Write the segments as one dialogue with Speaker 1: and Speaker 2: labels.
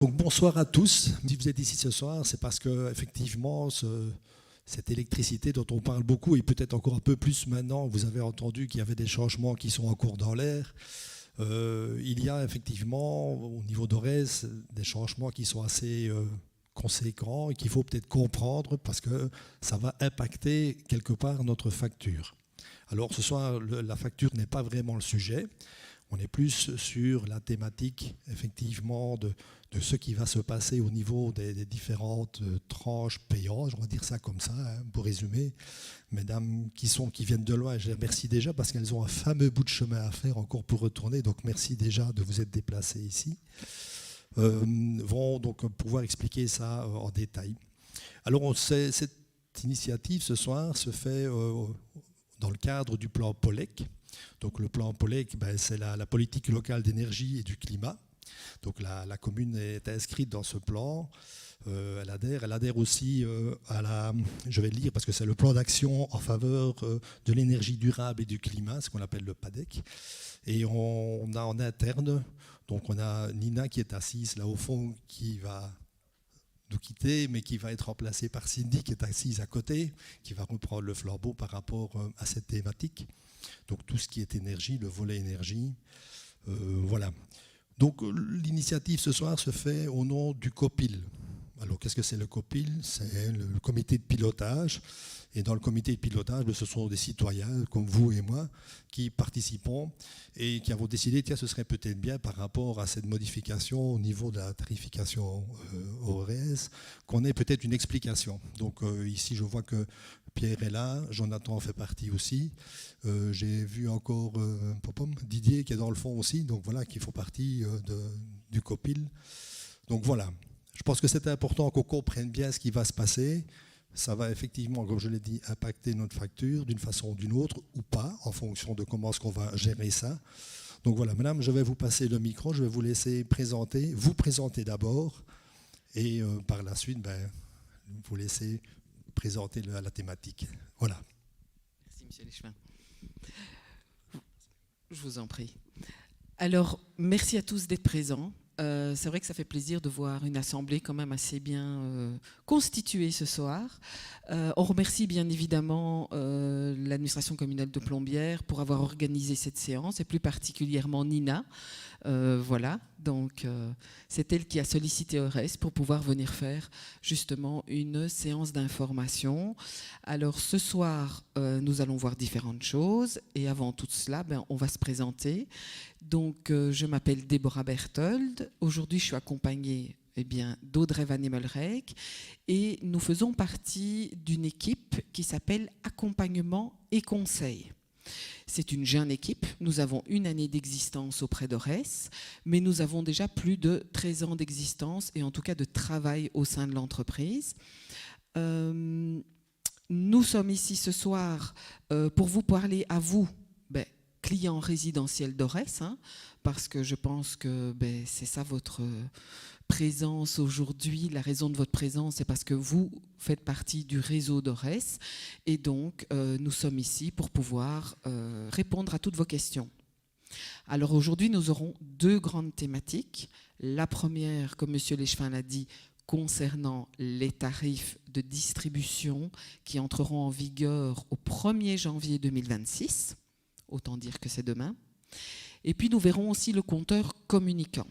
Speaker 1: Donc bonsoir à tous. Si vous êtes ici ce soir, c'est parce que effectivement cette électricité dont on parle beaucoup et peut-être encore un peu plus maintenant, vous avez entendu qu'il y avait des changements qui sont en cours dans l'air. Il y a effectivement au niveau d'Orez des changements qui sont assez conséquents et qu'il faut peut-être comprendre parce que ça va impacter quelque part notre facture. Alors ce soir, la facture n'est pas vraiment le sujet. On est plus sur la thématique, effectivement, de ce qui va se passer au niveau des différentes tranches payantes, on va dire ça comme ça, hein, pour résumer. Mesdames qui viennent de loin, je les remercie déjà parce qu'elles ont un fameux bout de chemin à faire encore pour retourner, donc merci déjà de vous être déplacées ici. Vont donc pouvoir expliquer ça en détail. Alors, cette initiative ce soir se fait dans le cadre du plan POLEC. Donc le plan POLEC, c'est la politique locale d'énergie et du climat. Donc la commune est inscrite dans ce plan. Elle adhère aussi je vais le lire parce que c'est le plan d'action en faveur de l'énergie durable et du climat, ce qu'on appelle le PADEC. Et on a en interne, donc on a Nina qui est assise là au fond, qui va nous quitter, mais qui va être remplacée par Cindy qui est assise à côté, qui va reprendre le flambeau par rapport à cette thématique. Donc tout ce qui est énergie, le volet énergie, voilà. Donc l'initiative ce soir se fait au nom du COPIL. Alors qu'est-ce que c'est le COPIL? C'est le comité de pilotage. Et dans le comité de pilotage, ce sont des citoyens comme vous et moi qui participons et qui avons décidé, tiens, ce serait peut-être bien par rapport à cette modification au niveau de la tarification ORS, qu'on ait peut-être une explication. Donc ici, je vois que Pierre est là, Jonathan en fait partie aussi. J'ai vu encore Didier qui est dans le fond aussi, donc voilà, qui font partie du COPIL. Donc voilà, je pense que c'est important qu'on comprenne bien ce qui va se passer. Ça va effectivement, comme je l'ai dit, impacter notre facture d'une façon ou d'une autre, ou pas, en fonction de comment est-ce qu'on va gérer ça. Donc voilà, madame, je vais vous passer le micro, je vais vous laisser vous présenter d'abord, et par la suite, vous laisser présenter la thématique. Voilà.
Speaker 2: Merci, monsieur Leschevin. Je vous en prie. Alors, merci à tous d'être présents. C'est vrai que ça fait plaisir de voir une assemblée quand même assez bien constituée ce soir. On remercie bien évidemment l'administration communale de Plombières pour avoir organisé cette séance et plus particulièrement Nina. Voilà, donc c'est elle qui a sollicité Orez pour pouvoir venir faire justement une séance d'information. Alors ce soir, nous allons voir différentes choses et avant tout cela, on va se présenter. Donc je m'appelle Déborah Berthold. Aujourd'hui, je suis accompagnée d'Audrey Van Emmelrijk et nous faisons partie d'une équipe qui s'appelle Accompagnement et Conseil. C'est une jeune équipe, nous avons une année d'existence auprès d'Orez, mais nous avons déjà plus de 13 ans d'existence et en tout cas de travail au sein de l'entreprise. Nous sommes ici ce soir pour vous parler à vous, clients résidentiels d'Orez, parce que je pense que c'est ça votre présence aujourd'hui. La raison de votre présence, c'est parce que vous faites partie du réseau d'Orez et donc nous sommes ici pour pouvoir répondre à toutes vos questions. Alors aujourd'hui, nous aurons deux grandes thématiques. La première, comme M. Leschevin l'a dit, concernant les tarifs de distribution qui entreront en vigueur au 1er janvier 2026. Autant dire que c'est demain. Et puis nous verrons aussi le compteur communicant.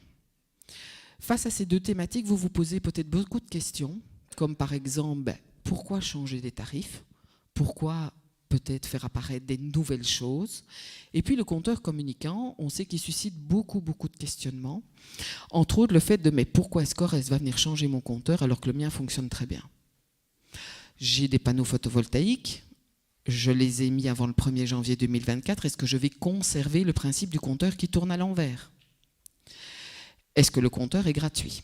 Speaker 2: Face à ces deux thématiques, vous vous posez peut-être beaucoup de questions, comme par exemple, pourquoi changer des tarifs? Pourquoi peut-être faire apparaître des nouvelles choses? Et puis le compteur communicant, on sait qu'il suscite beaucoup de questionnements. Entre autres, le fait de, mais pourquoi est-ce qu'Orez va venir changer mon compteur alors que le mien fonctionne très bien? J'ai des panneaux photovoltaïques. Je les ai mis avant le 1er janvier 2024. Est-ce que je vais conserver le principe du compteur qui tourne à l'envers? Est-ce que le compteur est gratuit?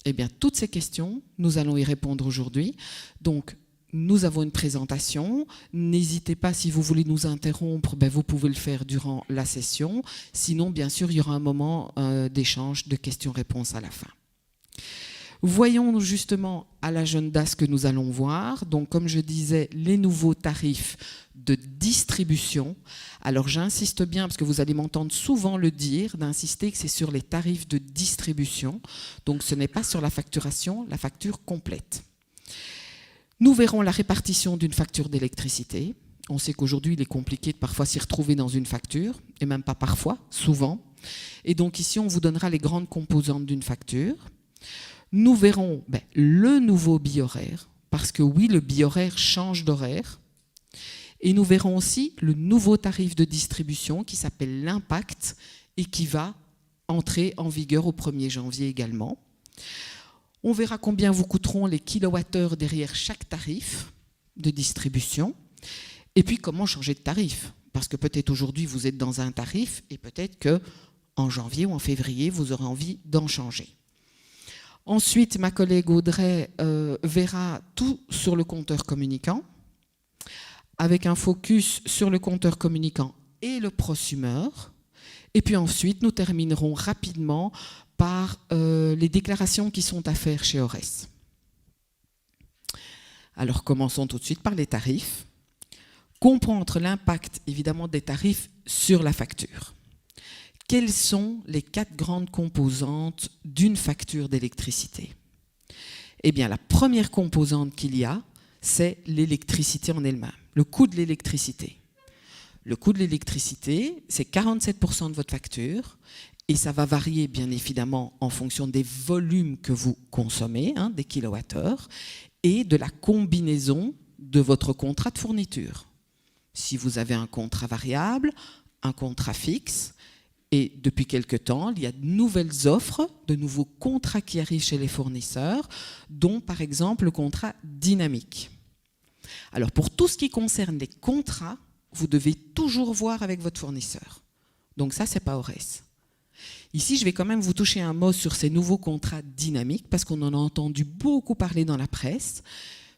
Speaker 2: Eh bien, toutes ces questions, nous allons y répondre aujourd'hui. Donc, nous avons une présentation. N'hésitez pas, si vous voulez nous interrompre, vous pouvez le faire durant la session. Sinon, bien sûr, il y aura un moment d'échange, de questions-réponses à la fin. Voyons justement à l'agenda ce que nous allons voir. Donc, comme je disais, les nouveaux tarifs de distribution. Alors, j'insiste bien, parce que vous allez m'entendre souvent le dire, d'insister que c'est sur les tarifs de distribution. Donc, ce n'est pas sur la facturation, la facture complète. Nous verrons la répartition d'une facture d'électricité. On sait qu'aujourd'hui, il est compliqué de parfois s'y retrouver dans une facture, et même pas parfois, souvent. Et donc ici, on vous donnera les grandes composantes d'une facture. Nous verrons le nouveau bi-horaire, parce que oui, le bi-horaire change d'horaire. Et nous verrons aussi le nouveau tarif de distribution qui s'appelle l'impact et qui va entrer en vigueur au 1er janvier également. On verra combien vous coûteront les kilowattheures derrière chaque tarif de distribution. Et puis comment changer de tarif. Parce que peut-être aujourd'hui vous êtes dans un tarif et peut-être qu'en janvier ou en février vous aurez envie d'en changer. Ensuite, ma collègue Audrey verra tout sur le compteur communicant, avec un focus sur le compteur communicant et le prosumeur. Et puis ensuite, nous terminerons rapidement par les déclarations qui sont à faire chez Ores. Alors commençons tout de suite par les tarifs. Comprendre l'impact évidemment des tarifs sur la facture. Quelles sont les 4 grandes composantes d'une facture d'électricité? Eh bien, la première composante qu'il y a, c'est l'électricité en elle-même, le coût de l'électricité. Le coût de l'électricité, c'est 47% de votre facture et ça va varier bien évidemment en fonction des volumes que vous consommez, des kilowattheures, et de la combinaison de votre contrat de fourniture. Si vous avez un contrat variable, un contrat fixe, et depuis quelque temps, il y a de nouvelles offres, de nouveaux contrats qui arrivent chez les fournisseurs, dont par exemple le contrat dynamique. Alors pour tout ce qui concerne les contrats, vous devez toujours voir avec votre fournisseur. Donc ça, c'est pas Ores. Ici, je vais quand même vous toucher un mot sur ces nouveaux contrats dynamiques, parce qu'on en a entendu beaucoup parler dans la presse.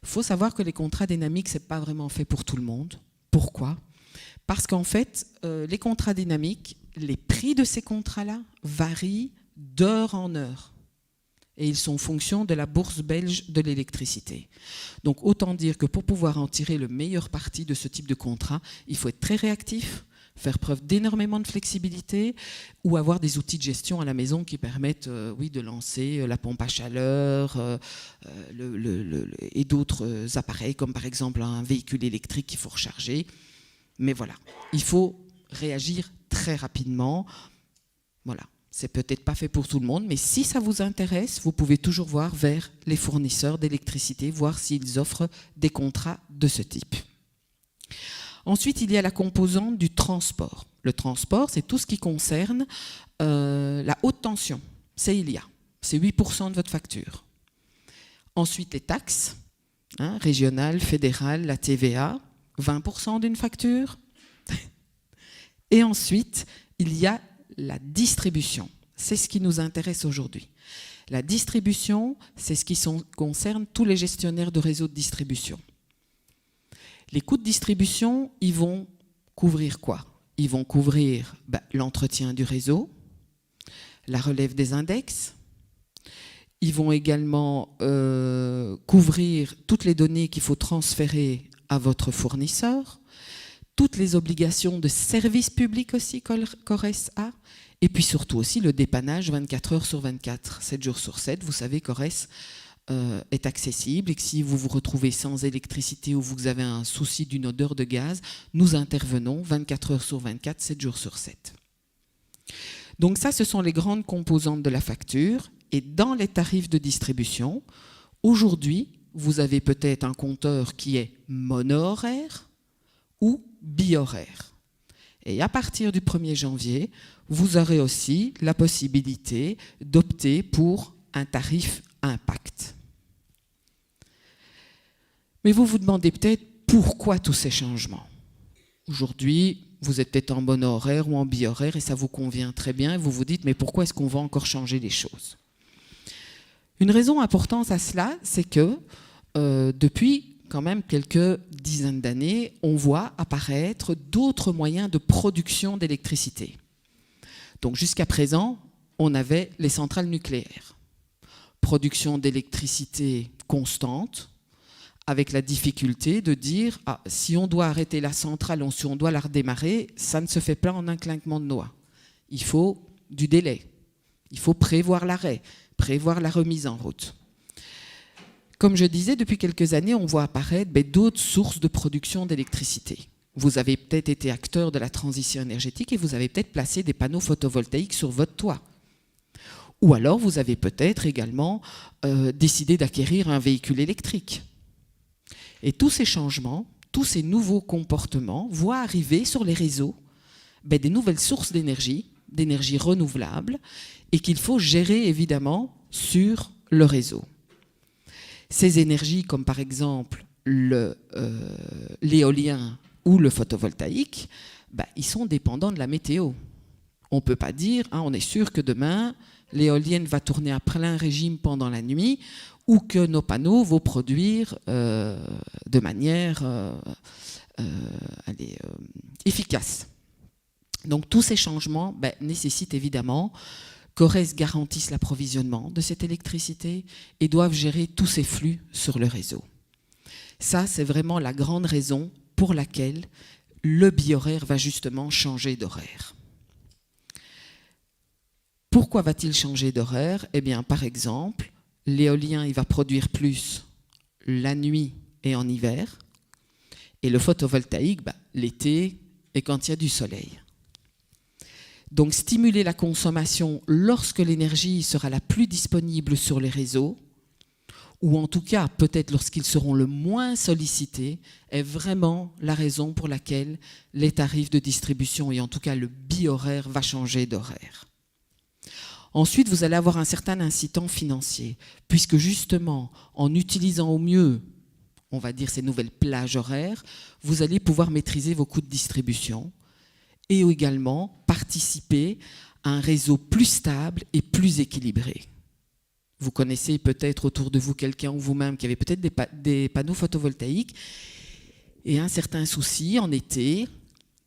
Speaker 2: Il faut savoir que les contrats dynamiques, ce n'est pas vraiment fait pour tout le monde. Pourquoi ? Parce qu'en fait, les contrats dynamiques, les prix de ces contrats-là varient d'heure en heure. Et ils sont en fonction de la bourse belge de l'électricité. Donc autant dire que pour pouvoir en tirer le meilleur parti de ce type de contrat, il faut être très réactif, faire preuve d'énormément de flexibilité ou avoir des outils de gestion à la maison qui permettent de lancer la pompe à chaleur et d'autres appareils comme par exemple un véhicule électrique qu'il faut recharger. Mais voilà, il faut réagir très rapidement. Voilà, c'est peut-être pas fait pour tout le monde, mais si ça vous intéresse, vous pouvez toujours voir vers les fournisseurs d'électricité, voir s'ils offrent des contrats de ce type. Ensuite, il y a la composante du transport. Le transport, c'est tout ce qui concerne la haute tension. C'est 8% de votre facture. Ensuite, les taxes, régionales, fédérales, la TVA, 20% d'une facture. Et ensuite, il y a la distribution. C'est ce qui nous intéresse aujourd'hui. La distribution, c'est ce qui concerne tous les gestionnaires de réseaux de distribution. Les coûts de distribution, ils vont couvrir quoi? Ils vont couvrir l'entretien du réseau, la relève des index. Ils vont également couvrir toutes les données qu'il faut transférer à votre fournisseur, toutes les obligations de service public aussi qu'Ores a, et puis surtout aussi le dépannage 24 heures sur 24, 7 jours sur 7. Vous savez qu'Ores est accessible et que si vous vous retrouvez sans électricité ou vous avez un souci d'une odeur de gaz, nous intervenons 24 heures sur 24, 7 jours sur 7. Donc ça, ce sont les grandes composantes de la facture. Et dans les tarifs de distribution, aujourd'hui, vous avez peut-être un compteur qui est mono-horaire ou bi-horaire. Et à partir du 1er janvier, vous aurez aussi la possibilité d'opter pour un tarif impact. Mais vous vous demandez peut-être pourquoi tous ces changements. Aujourd'hui, vous êtes peut-être en mono-horaire ou en bi-horaire et ça vous convient très bien. Et vous vous dites, mais pourquoi est-ce qu'on va encore changer les choses? Une raison importante à cela, c'est que depuis quand même quelques dizaines d'années, on voit apparaître d'autres moyens de production d'électricité. Donc jusqu'à présent, on avait les centrales nucléaires. production d'électricité constante, avec la difficulté de dire si on doit arrêter la centrale ou si on doit la redémarrer, ça ne se fait pas en un clinquement de doigts. Il faut du délai. Il faut prévoir l'arrêt, prévoir la remise en route. Comme je disais, depuis quelques années, on voit apparaître d'autres sources de production d'électricité. Vous avez peut-être été acteur de la transition énergétique et vous avez peut-être placé des panneaux photovoltaïques sur votre toit. Ou alors vous avez peut-être également décidé d'acquérir un véhicule électrique. Et tous ces changements, tous ces nouveaux comportements voient arriver sur les réseaux des nouvelles sources d'énergie renouvelable, et qu'il faut gérer évidemment sur le réseau. Ces énergies, comme par exemple l'éolien ou le photovoltaïque, ils sont dépendants de la météo. On ne peut pas dire, on est sûr que demain, l'éolienne va tourner à plein régime pendant la nuit, ou que nos panneaux vont produire de manière efficace. Donc tous ces changements nécessitent évidemment qu'ORES garantisse l'approvisionnement de cette électricité et doivent gérer tous ces flux sur le réseau. Ça, c'est vraiment la grande raison pour laquelle le bi-horaire va justement changer d'horaire. Pourquoi va-t-il changer d'horaire ? Eh bien, par exemple, l'éolien, il va produire plus la nuit et en hiver, et le photovoltaïque, l'été et quand il y a du soleil. Donc, stimuler la consommation lorsque l'énergie sera la plus disponible sur les réseaux, ou en tout cas, peut-être lorsqu'ils seront le moins sollicités, est vraiment la raison pour laquelle les tarifs de distribution, et en tout cas le bi-horaire, va changer d'horaire. Ensuite, vous allez avoir un certain incitant financier, puisque justement, en utilisant au mieux, on va dire, ces nouvelles plages horaires, vous allez pouvoir maîtriser vos coûts de distribution, et également participer à un réseau plus stable et plus équilibré. Vous connaissez peut-être autour de vous quelqu'un ou vous-même qui avait peut-être des panneaux photovoltaïques et un certain souci en été,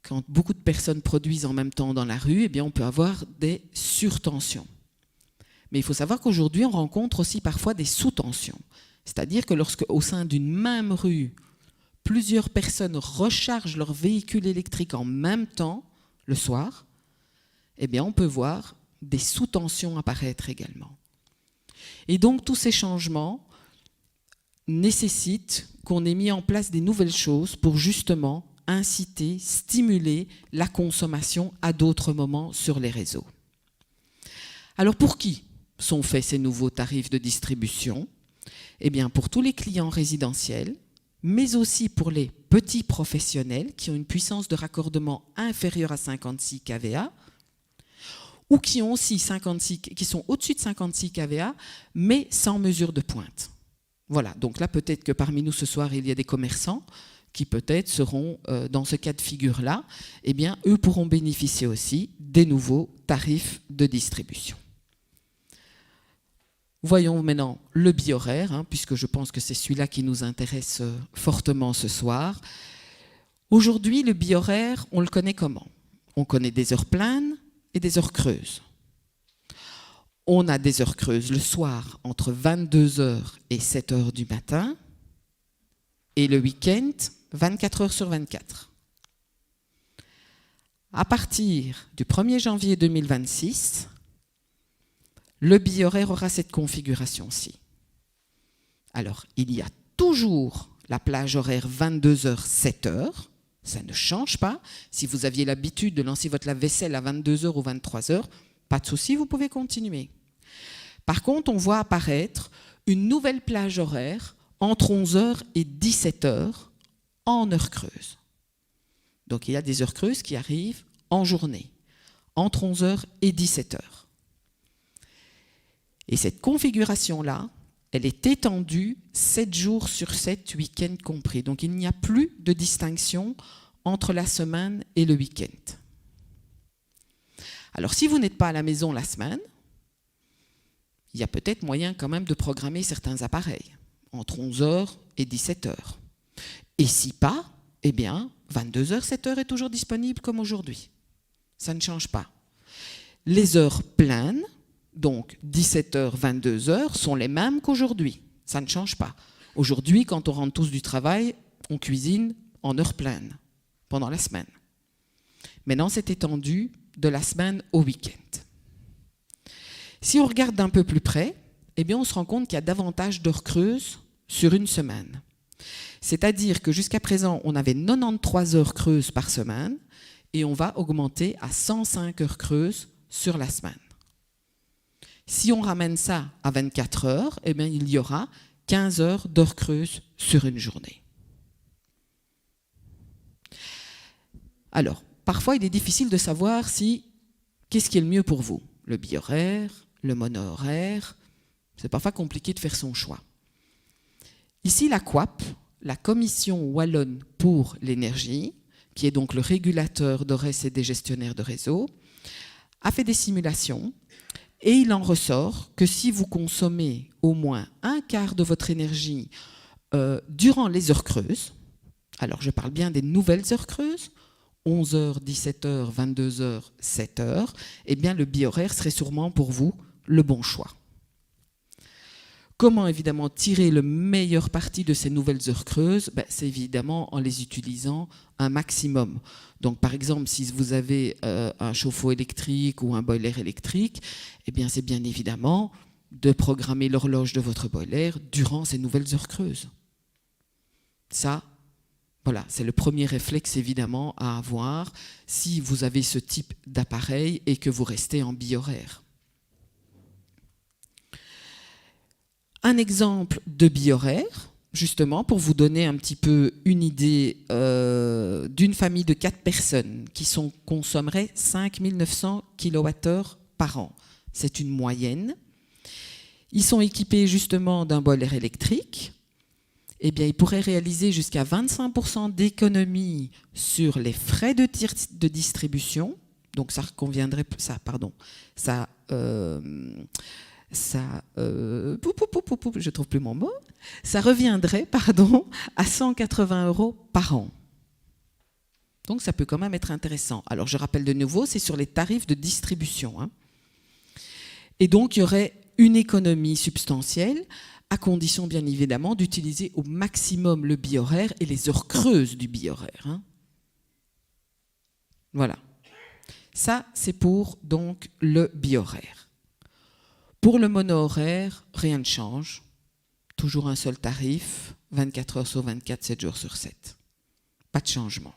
Speaker 2: quand beaucoup de personnes produisent en même temps dans la rue, on peut avoir des surtensions. Mais il faut savoir qu'aujourd'hui, on rencontre aussi parfois des sous-tensions. C'est-à-dire que lorsque, au sein d'une même rue, plusieurs personnes rechargent leur véhicule électrique en même temps, le soir, on peut voir des sous-tensions apparaître également. Et donc, tous ces changements nécessitent qu'on ait mis en place des nouvelles choses pour justement inciter, stimuler la consommation à d'autres moments sur les réseaux. Alors, pour qui sont faits ces nouveaux tarifs de distribution ? Pour tous les clients résidentiels, mais aussi pour les petits professionnels qui ont une puissance de raccordement inférieure à 56 kVA ou qui ont aussi qui sont au-dessus de 56 kVA, mais sans mesure de pointe. Voilà, donc là, peut-être que parmi nous ce soir, il y a des commerçants qui peut-être seront dans ce cas de figure-là. Eux pourront bénéficier aussi des nouveaux tarifs de distribution. Voyons maintenant le bi-horaire, puisque je pense que c'est celui-là qui nous intéresse fortement ce soir. Aujourd'hui, le bi-horaire, on le connaît comment ? On connaît des heures pleines et des heures creuses. On a des heures creuses le soir entre 22h et 7h du matin et le week-end 24h sur 24. À partir du 1er janvier 2026, le bi-horaire aura cette configuration-ci. Alors, il y a toujours la plage horaire 22h, 7h. Ça ne change pas. Si vous aviez l'habitude de lancer votre lave-vaisselle à 22h ou 23h, pas de souci, vous pouvez continuer. Par contre, on voit apparaître une nouvelle plage horaire entre 11h et 17h en heure creuse. Donc, il y a des heures creuses qui arrivent en journée, entre 11h et 17h. Et cette configuration-là, elle est étendue 7 jours sur 7, week-end compris. Donc il n'y a plus de distinction entre la semaine et le week-end. Alors si vous n'êtes pas à la maison la semaine, il y a peut-être moyen quand même de programmer certains appareils entre 11h et 17h. Et si pas, 22h, 7h est toujours disponible comme aujourd'hui. Ça ne change pas. Les heures pleines, donc 17h, 22h, sont les mêmes qu'aujourd'hui. Ça ne change pas. Aujourd'hui, quand on rentre tous du travail, on cuisine en heure pleine, pendant la semaine. Maintenant, c'est étendu de la semaine au week-end. Si on regarde d'un peu plus près, eh bien, on se rend compte qu'il y a davantage d'heures creuses sur une semaine. C'est-à-dire que jusqu'à présent, on avait 93 heures creuses par semaine et on va augmenter à 105 heures creuses sur la semaine. Si on ramène ça à 24 heures, eh bien, il y aura 15 heures d'heures creuses sur une journée. Alors, parfois, il est difficile de savoir qu'est-ce qui est le mieux pour vous. Le bi-horaire, le mono-horaire, c'est parfois compliqué de faire son choix. Ici, la COAP, la Commission wallonne pour l'énergie, qui est donc le régulateur d'ORES et des gestionnaires de réseau, a fait des simulations et il en ressort que si vous consommez au moins un quart de votre énergie durant les heures creuses, alors je parle bien des nouvelles heures creuses, 11h, 17h, 22h, 7h, eh bien le bi-horaire serait sûrement pour vous le bon choix. Comment évidemment tirer le meilleur parti de ces nouvelles heures creuses? C'est évidemment en les utilisant un maximum. Donc par exemple, si vous avez un chauffe-eau électrique ou un boiler électrique, eh bien c'est bien évidemment de programmer l'horloge de votre boiler durant ces nouvelles heures creuses. Ça, voilà, c'est le premier réflexe évidemment à avoir si vous avez ce type d'appareil et que vous restez en bi-horaire. Un exemple de bi-horaire, justement, pour vous donner un petit peu une idée d'une famille de 4 personnes qui consommeraient 5900 kWh par an. C'est une moyenne. Ils sont équipés justement d'un boiler électrique. Eh bien, ils pourraient réaliser jusqu'à 25% d'économie sur les frais de distribution. Donc, je trouve plus mon mot. Ça reviendrait, à 180 € par an. Donc, ça peut quand même être intéressant. Alors, je rappelle de nouveau, c'est sur les tarifs de distribution, hein. Et donc, il y aurait une économie substantielle, à condition, bien évidemment, d'utiliser au maximum le bi-horaire et les heures creuses du bi-horaire, hein. Voilà. Ça, c'est pour donc le bi-horaire. Pour le mono-horaire, rien ne change. Toujours un seul tarif, 24 heures sur 24, 7 jours sur 7. Pas de changement.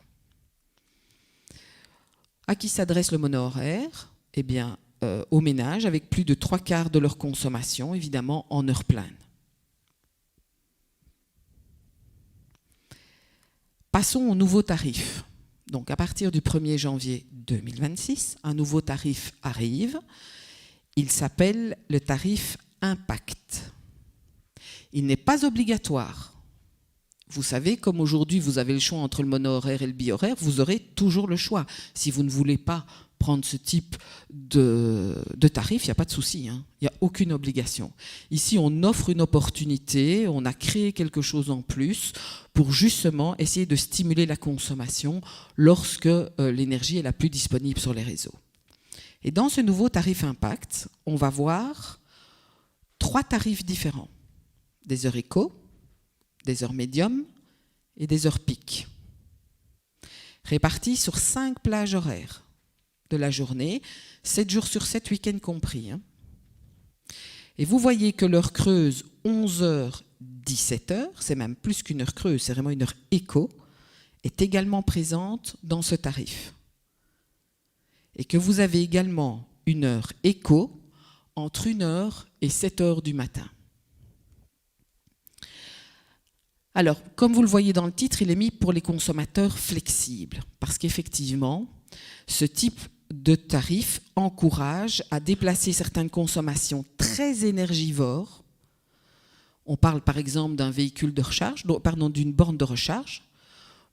Speaker 2: À qui s'adresse le mono-horaire? Eh bien, aux ménages avec plus de 3/4 de leur consommation, évidemment, en heure pleine. Passons au nouveau tarif. Donc, à partir du 1er janvier 2026, un nouveau tarif arrive. Il s'appelle le tarif Impact. Il n'est pas obligatoire. Vous savez, comme aujourd'hui, vous avez le choix entre le mono-horaire et le bi-horaire, vous aurez toujours le choix. Si vous ne voulez pas prendre ce type de tarif, il n'y a pas de souci, hein. Il n'y a aucune obligation. Ici, on offre une opportunité, on a créé quelque chose en plus pour justement essayer de stimuler la consommation lorsque l'énergie est la plus disponible sur les réseaux. Et dans ce nouveau tarif Impact, on va voir 3 tarifs différents. Des heures éco, des heures médium et des heures pic. Répartis sur 5 plages horaires de la journée, 7 jours sur 7, week-end compris, hein. Et vous voyez que l'heure creuse, 11h, 17h, c'est même plus qu'une heure creuse, c'est vraiment une heure éco, est également présente dans ce tarif. Et que vous avez également une heure éco entre 1h et 7h du matin. Alors, comme vous le voyez dans le titre, il est mis pour les consommateurs flexibles, parce qu'effectivement, ce type de tarif encourage à déplacer certaines consommations très énergivores. On parle par exemple d'un véhicule de recharge, d'une borne de recharge.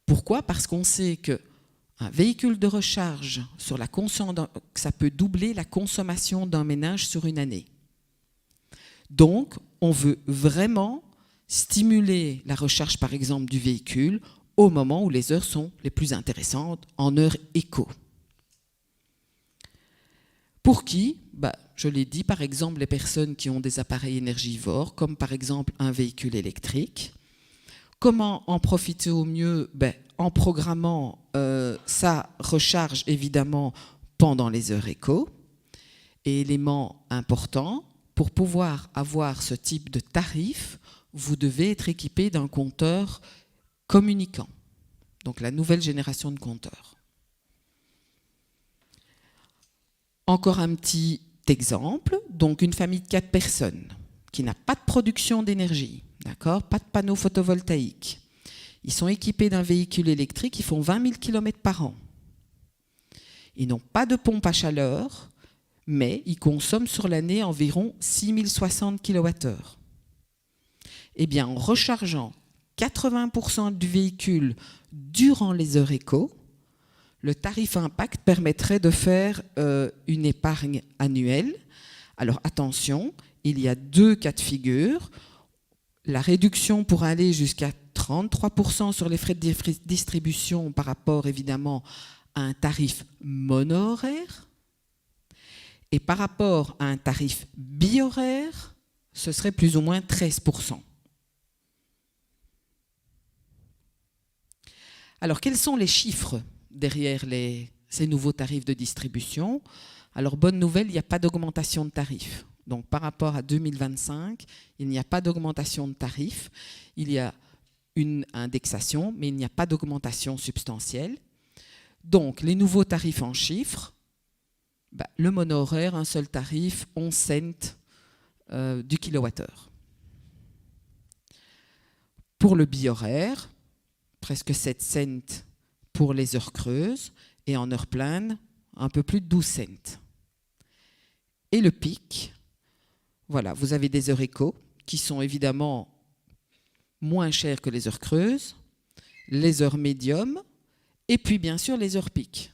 Speaker 2: Pourquoi? Parce qu'on sait qu'un véhicule de recharge, ça peut doubler la consommation d'un ménage sur une année. Donc, on veut vraiment stimuler la recharge, par exemple, du véhicule au moment où les heures sont les plus intéressantes, en heure éco. Pour qui? Je l'ai dit, par exemple, les personnes qui ont des appareils énergivores, comme par exemple un véhicule électrique. Comment en profiter au mieux? En programmant sa recharge, évidemment, pendant les heures éco. Et élément important, pour pouvoir avoir ce type de tarif, vous devez être équipé d'un compteur communicant, donc la nouvelle génération de compteurs. Encore un petit exemple, donc une famille de 4 personnes qui n'a pas de production d'énergie, d'accord, pas de panneaux photovoltaïques. Ils sont équipés d'un véhicule électrique, ils font 20 000 km par an. Ils n'ont pas de pompe à chaleur, mais ils consomment sur l'année environ 6 060 kWh. Eh bien, en rechargeant 80% du véhicule durant les heures éco, le tarif impact permettrait de faire une épargne annuelle. Alors attention, il y a 2 cas de figure. La réduction pourra aller jusqu'à 33% sur les frais de distribution par rapport évidemment à un tarif mono-horaire. Et par rapport à un tarif bi-horaire, ce serait plus ou moins 13%. Alors, quels sont les chiffres derrière ces nouveaux tarifs de distribution? Alors, bonne nouvelle, il n'y a pas d'augmentation de tarifs. Donc, par rapport à 2025, il n'y a pas d'augmentation de tarifs. Il y a une indexation, mais il n'y a pas d'augmentation substantielle. Donc, les nouveaux tarifs en chiffres, le mono-horaire, un seul tarif, 11 cents du kilowattheure. Pour le bi-horaire, presque 7 cents pour les heures creuses, et en heure pleine, un peu plus de 12 cents. Et le pic, voilà, vous avez des heures éco qui sont évidemment moins chères que les heures creuses, les heures médium, et puis bien sûr les heures pic.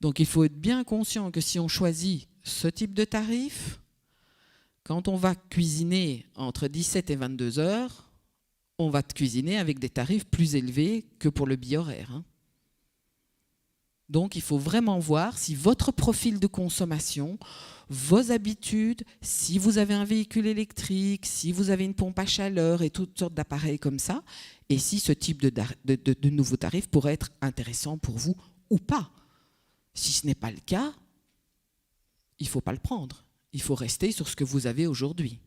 Speaker 2: Donc il faut être bien conscient que si on choisit ce type de tarif, quand on va cuisiner entre 17 et 22 heures, on va cuisiner avec des tarifs plus élevés que pour le bi-horaire. Donc il faut vraiment voir si votre profil de consommation, vos habitudes, si vous avez un véhicule électrique, si vous avez une pompe à chaleur et toutes sortes d'appareils comme ça, et si ce type de nouveau tarif pourrait être intéressant pour vous ou pas. Si ce n'est pas le cas, il ne faut pas le prendre. Il faut rester sur ce que vous avez aujourd'hui.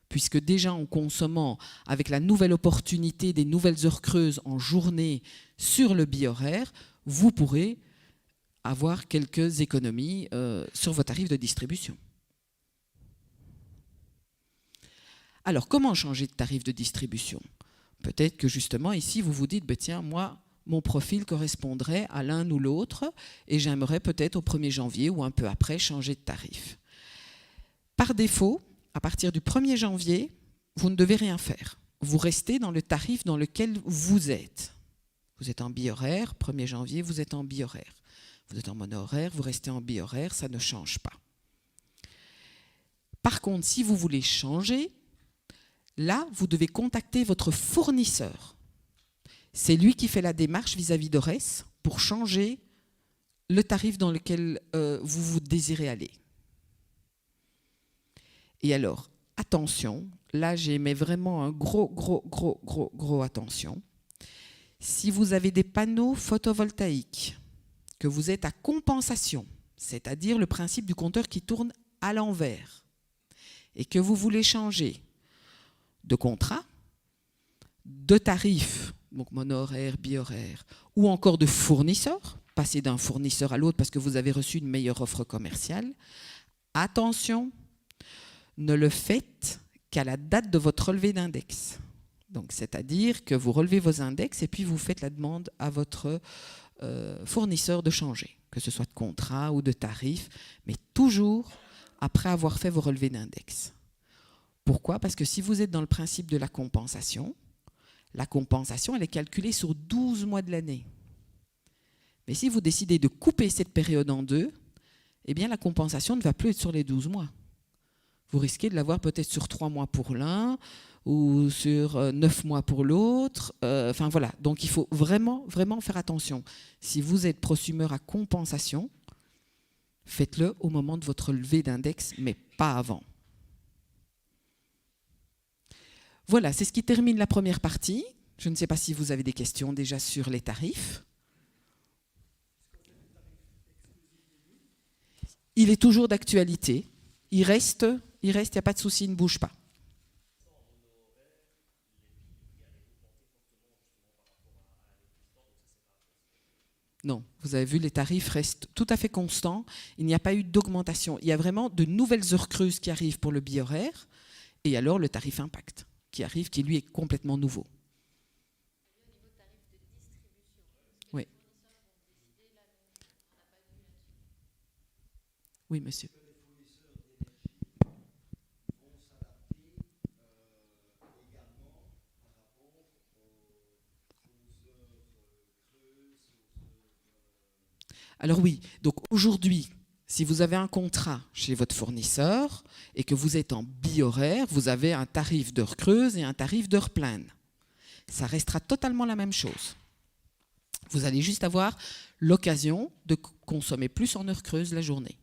Speaker 2: Puisque déjà en consommant avec la nouvelle opportunité des nouvelles heures creuses en journée sur le bi-horaire, vous pourrez avoir quelques économies sur vos tarifs de distribution. Alors, comment changer de tarif de distribution? Peut-être que justement ici, vous vous dites, tiens, moi, mon profil correspondrait à l'un ou l'autre et j'aimerais peut-être au 1er janvier ou un peu après changer de tarif. Par défaut, à partir du 1er janvier, vous ne devez rien faire. Vous restez dans le tarif dans lequel vous êtes. Vous êtes en bi-horaire, 1er janvier, vous êtes en bi-horaire. Vous êtes en mono-horaire, vous restez en bi-horaire, ça ne change pas. Par contre, si vous voulez changer, là, vous devez contacter votre fournisseur. C'est lui qui fait la démarche vis-à-vis d'Ores pour changer le tarif dans lequel vous désirez aller. Et alors, attention, là j'émets vraiment un gros attention. Si vous avez des panneaux photovoltaïques, que vous êtes à compensation, c'est-à-dire le principe du compteur qui tourne à l'envers, et que vous voulez changer de contrat, de tarif, donc mono-horaire, bi-horaire, ou encore de fournisseur, passer d'un fournisseur à l'autre parce que vous avez reçu une meilleure offre commerciale, attention, ne le faites qu'à la date de votre relevé d'index. Donc, c'est-à-dire que vous relevez vos index et puis vous faites la demande à votre fournisseur de changer, que ce soit de contrat ou de tarif, mais toujours après avoir fait vos relevés d'index. Pourquoi? Parce que si vous êtes dans le principe de la compensation, elle est calculée sur 12 mois de l'année. Mais si vous décidez de couper cette période en deux, eh bien la compensation ne va plus être sur les 12 mois. Vous risquez de l'avoir peut-être sur 3 mois pour l'un ou sur 9 mois pour l'autre. Enfin voilà, donc il faut vraiment faire attention. Si vous êtes prosumeur à compensation, faites-le au moment de votre levée d'index, mais pas avant. Voilà, c'est ce qui termine la première partie. Je ne sais pas si vous avez des questions déjà sur les tarifs. Il est toujours d'actualité. Il reste, il n'y a pas de souci, il ne bouge pas. Non, vous avez vu, les tarifs restent tout à fait constants. Il n'y a pas eu d'augmentation. Il y a vraiment de nouvelles heures creuses qui arrivent pour le bi-horaire. Et alors le tarif impact qui arrive, qui lui est complètement nouveau. Oui. Oui, monsieur. Alors oui, donc aujourd'hui, si vous avez un contrat chez votre fournisseur et que vous êtes en bi-horaire, vous avez un tarif d'heure creuse et un tarif d'heure pleine. Ça restera totalement la même chose. Vous allez juste avoir l'occasion de consommer plus en heure creuse la journée.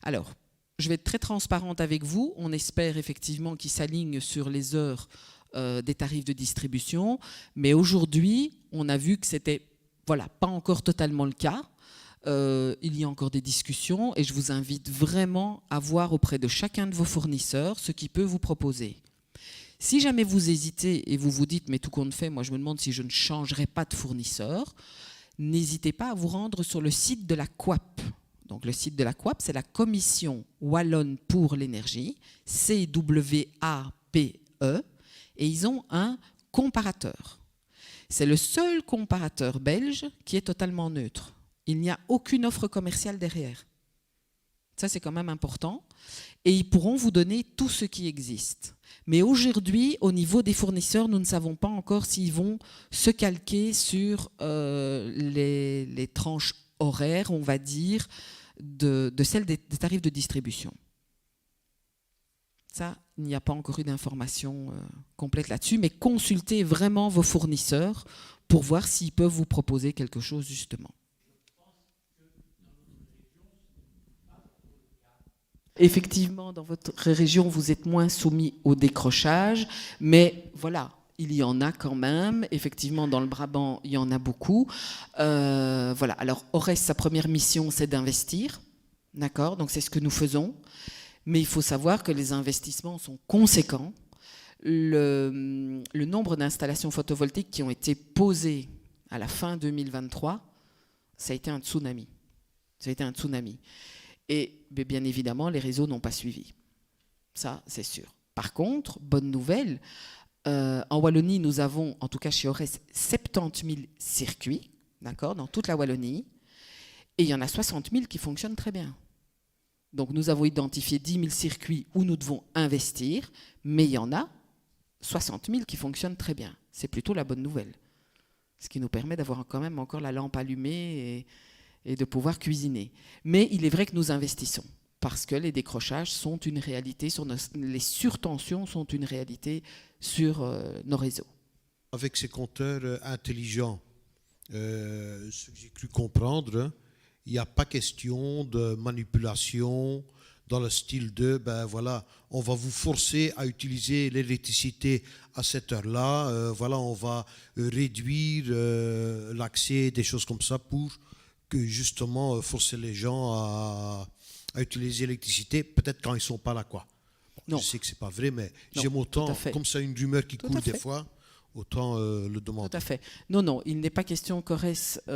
Speaker 2: Alors, je vais être très transparente avec vous. On espère effectivement qu'ils s'alignent sur les heures des tarifs de distribution. Mais aujourd'hui, on a vu que c'était pas encore totalement le cas. Il y a encore des discussions et je vous invite vraiment à voir auprès de chacun de vos fournisseurs ce qu'il peut vous proposer. Si jamais vous hésitez et vous vous dites « mais tout compte fait, moi je me demande si je ne changerai pas de fournisseur », n'hésitez pas à vous rendre sur le site de la COAP. Donc le site de la COAP, c'est la Commission Wallonne pour l'énergie, CWAPE, et ils ont un comparateur. C'est le seul comparateur belge qui est totalement neutre. Il n'y a aucune offre commerciale derrière. Ça, c'est quand même important. Et ils pourront vous donner tout ce qui existe. Mais aujourd'hui, au niveau des fournisseurs, nous ne savons pas encore s'ils vont se calquer sur les tranches horaires, on va dire, de celles des tarifs de distribution. Ça, il n'y a pas encore eu d'information complète là-dessus, mais consultez vraiment vos fournisseurs pour voir s'ils peuvent vous proposer quelque chose justement. Effectivement, dans votre région, vous êtes moins soumis au décrochage, mais voilà, il y en a quand même. Effectivement, dans le Brabant, il y en a beaucoup. Voilà. Alors, Orès, sa première mission, c'est d'investir. D'accord ? Donc, c'est ce que nous faisons. Mais il faut savoir que les investissements sont conséquents. Le nombre d'installations photovoltaïques qui ont été posées à la fin 2023, ça a été un tsunami. Ça a été un tsunami. Et bien évidemment, les réseaux n'ont pas suivi. Ça, c'est sûr. Par contre, bonne nouvelle, en Wallonie, nous avons, en tout cas chez Orès, 70 000 circuits, d'accord, dans toute la Wallonie, et il y en a 60 000 qui fonctionnent très bien. Donc nous avons identifié 10 000 circuits où nous devons investir, mais il y en a 60 000 qui fonctionnent très bien. C'est plutôt la bonne nouvelle. Ce qui nous permet d'avoir quand même encore la lampe allumée et de pouvoir cuisiner. Mais il est vrai que nous investissons, parce que les décrochages sont une réalité, les surtensions sont une réalité sur nos réseaux.
Speaker 3: Avec ces compteurs intelligents, ce que j'ai cru comprendre, il n'y a pas question de manipulation dans le style de, ben voilà, on va vous forcer à utiliser l'électricité à cette heure-là, voilà, on va réduire l'accès, des choses comme ça pour que justement forcer les gens à utiliser l'électricité, peut-être quand ils ne sont pas là, quoi. Non. Je sais que ce n'est pas vrai, mais j'aime autant, comme ça, une rumeur qui coule des fois, autant le demander.
Speaker 2: Tout à fait. Non, non, il n'est pas question qu'Orès ait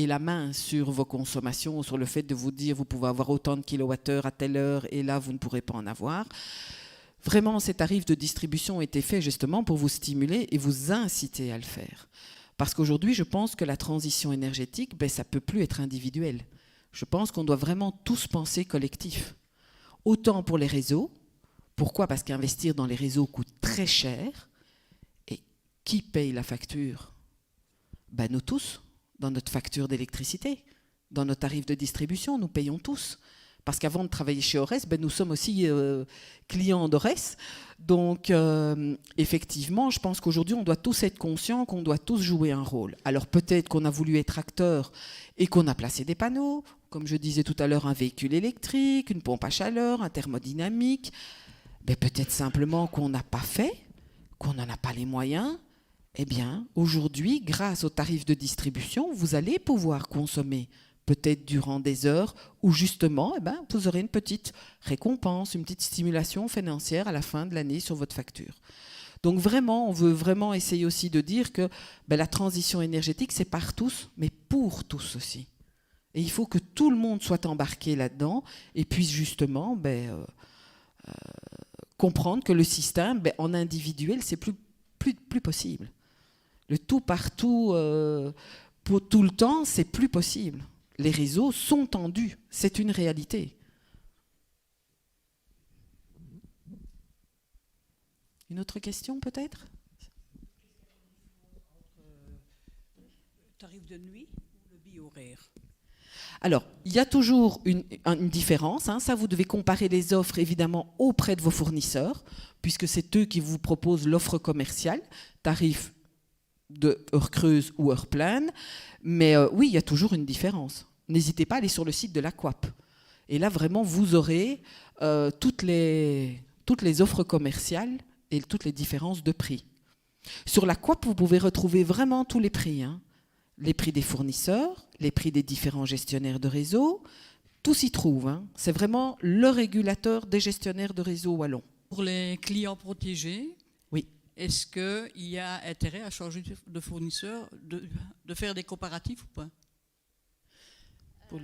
Speaker 2: la main sur vos consommations, sur le fait de vous dire vous pouvez avoir autant de kilowattheures à telle heure et là, vous ne pourrez pas en avoir. Vraiment, ces tarifs de distribution ont été faits justement pour vous stimuler et vous inciter à le faire. Parce qu'aujourd'hui, je pense que la transition énergétique, ça ne peut plus être individuel. Je pense qu'on doit vraiment tous penser collectif. Autant pour les réseaux. Pourquoi ? Parce qu'investir dans les réseaux coûte très cher. Et qui paye la facture ? Nous tous, dans notre facture d'électricité, dans nos tarifs de distribution, nous payons tous. parce qu'avant de travailler chez Ores, nous sommes aussi clients d'Ores. Donc, effectivement, je pense qu'aujourd'hui, on doit tous être conscients qu'on doit tous jouer un rôle. Alors, peut-être qu'on a voulu être acteur et qu'on a placé des panneaux, comme je disais tout à l'heure, un véhicule électrique, une pompe à chaleur, un thermodynamique. Mais peut-être simplement qu'on n'a pas fait, qu'on n'en a pas les moyens. Eh bien, aujourd'hui, grâce aux tarifs de distribution, vous allez pouvoir consommer peut-être durant des heures où justement, vous aurez une petite récompense, une petite stimulation financière à la fin de l'année sur votre facture. Donc vraiment, on veut vraiment essayer aussi de dire que la transition énergétique, c'est par tous, mais pour tous aussi. Et il faut que tout le monde soit embarqué là-dedans et puisse justement comprendre que le système, en individuel, c'est plus possible. Le tout partout, pour tout le temps, c'est plus possible. Les réseaux sont tendus, c'est une réalité. Une autre question peut-être ?
Speaker 4: Tarif de nuit ou le bi-horaire ?
Speaker 2: Alors, il y a toujours une différence. Ça, vous devez comparer les offres, évidemment, auprès de vos fournisseurs, puisque c'est eux qui vous proposent l'offre commerciale, tarif de heure creuse ou heure pleine. Mais oui, il y a toujours une différence. N'hésitez pas à aller sur le site de la Coop. Et là, vraiment, vous aurez toutes les offres commerciales et toutes les différences de prix. Sur la Coop, vous pouvez retrouver vraiment tous les prix. Les prix des fournisseurs, les prix des différents gestionnaires de réseau, tout s'y trouve. C'est vraiment le régulateur des gestionnaires de réseau wallon.
Speaker 4: Pour les clients protégés,
Speaker 2: oui.
Speaker 4: Est-ce qu'il y a intérêt à changer de fournisseur, de faire des comparatifs ou pas ?
Speaker 5: Au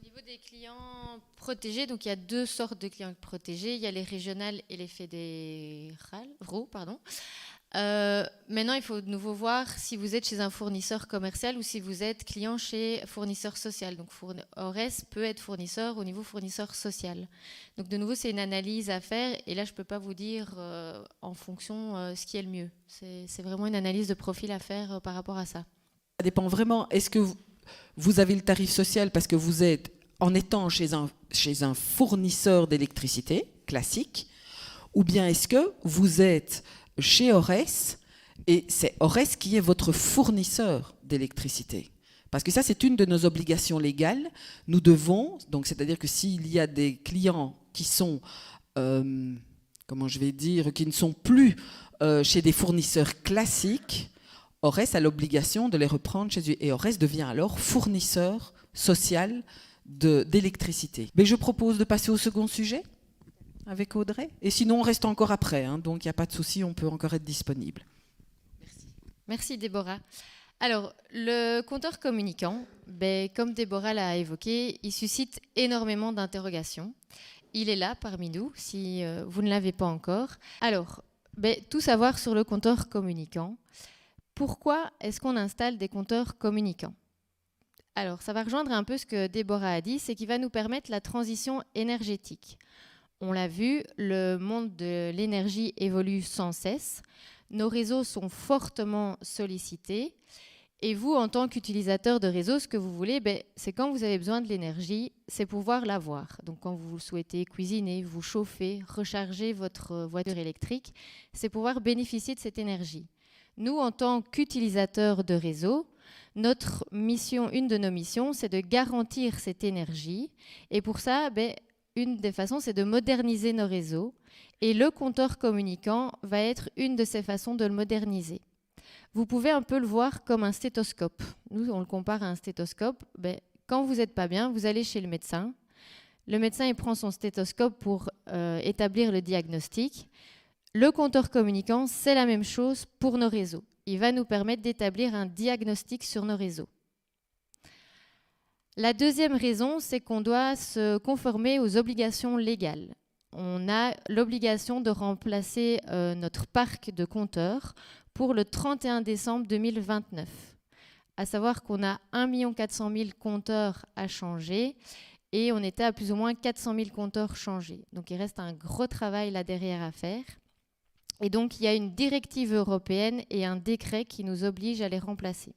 Speaker 5: niveau des clients protégés, donc il y a deux sortes de clients protégés. Il y a les régionales et les fédéraux. Maintenant, il faut de nouveau voir si vous êtes chez un fournisseur commercial ou si vous êtes client chez fournisseur social. Donc, Ores peut être fournisseur au niveau fournisseur social. Donc, de nouveau, c'est une analyse à faire. Et là, je ne peux pas vous dire en fonction ce qui est le mieux. C'est vraiment une analyse de profil à faire par rapport à ça.
Speaker 2: Ça dépend vraiment. Est-ce que vous avez le tarif social parce que vous êtes en étant chez un fournisseur d'électricité classique, ou bien est-ce que vous êtes chez Ores et c'est Ores qui est votre fournisseur d'électricité? Parce que ça, c'est une de nos obligations légales. Nous devons, donc c'est-à-dire que s'il y a des clients qui sont, qui ne sont plus chez des fournisseurs classiques, Ores a l'obligation de les reprendre chez eux. Et Ores devient alors fournisseur social d'électricité. Mais je propose de passer au second sujet avec Audrey. Et sinon, on reste encore après. Donc, il n'y a pas de souci, on peut encore être disponible.
Speaker 5: Merci. Merci, Déborah. Alors, le compteur communicant, comme Déborah l'a évoqué, il suscite énormément d'interrogations. Il est là parmi nous, si vous ne l'avez pas encore. Alors, tout savoir sur le compteur communicant. Pourquoi est-ce qu'on installe des compteurs communicants ? Alors, ça va rejoindre un peu ce que Déborah a dit, c'est qu'il va nous permettre la transition énergétique. On l'a vu, le monde de l'énergie évolue sans cesse. Nos réseaux sont fortement sollicités. Et vous, en tant qu'utilisateur de réseau, ce que vous voulez, c'est quand vous avez besoin de l'énergie, c'est pouvoir l'avoir. Donc, quand vous souhaitez cuisiner, vous chauffer, recharger votre voiture électrique, c'est pouvoir bénéficier de cette énergie. Nous, en tant qu'utilisateurs de réseau, notre mission, une de nos missions, c'est de garantir cette énergie. Et pour ça, une des façons, c'est de moderniser nos réseaux. Et le compteur communicant va être une de ces façons de le moderniser. Vous pouvez un peu le voir comme un stéthoscope. Nous, on le compare à un stéthoscope. Quand vous n'êtes pas bien, vous allez chez le médecin. Le médecin, il prend son stéthoscope pour établir le diagnostic. Le compteur communicant, c'est la même chose pour nos réseaux. Il va nous permettre d'établir un diagnostic sur nos réseaux. La deuxième raison, c'est qu'on doit se conformer aux obligations légales. On a l'obligation de remplacer notre parc de compteurs pour le 31 décembre 2029. À savoir qu'on a 1 400 000 compteurs à changer et on était à plus ou moins 400 000 compteurs changés. Donc il reste un gros travail là derrière à faire. Et donc, il y a une directive européenne et un décret qui nous oblige à les remplacer.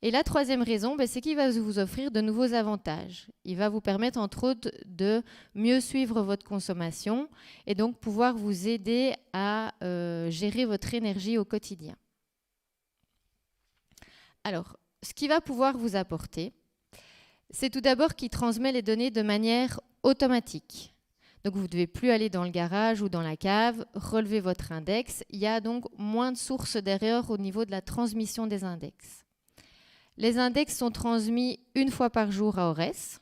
Speaker 5: Et la troisième raison, c'est qu'il va vous offrir de nouveaux avantages. Il va vous permettre, entre autres, de mieux suivre votre consommation et donc pouvoir vous aider à gérer votre énergie au quotidien. Alors, ce qu'il va pouvoir vous apporter, c'est tout d'abord qu'il transmet les données de manière automatique. Donc, vous ne devez plus aller dans le garage ou dans la cave, relever votre index. Il y a donc moins de sources d'erreurs au niveau de la transmission des index. Les index sont transmis une fois par jour à Ores.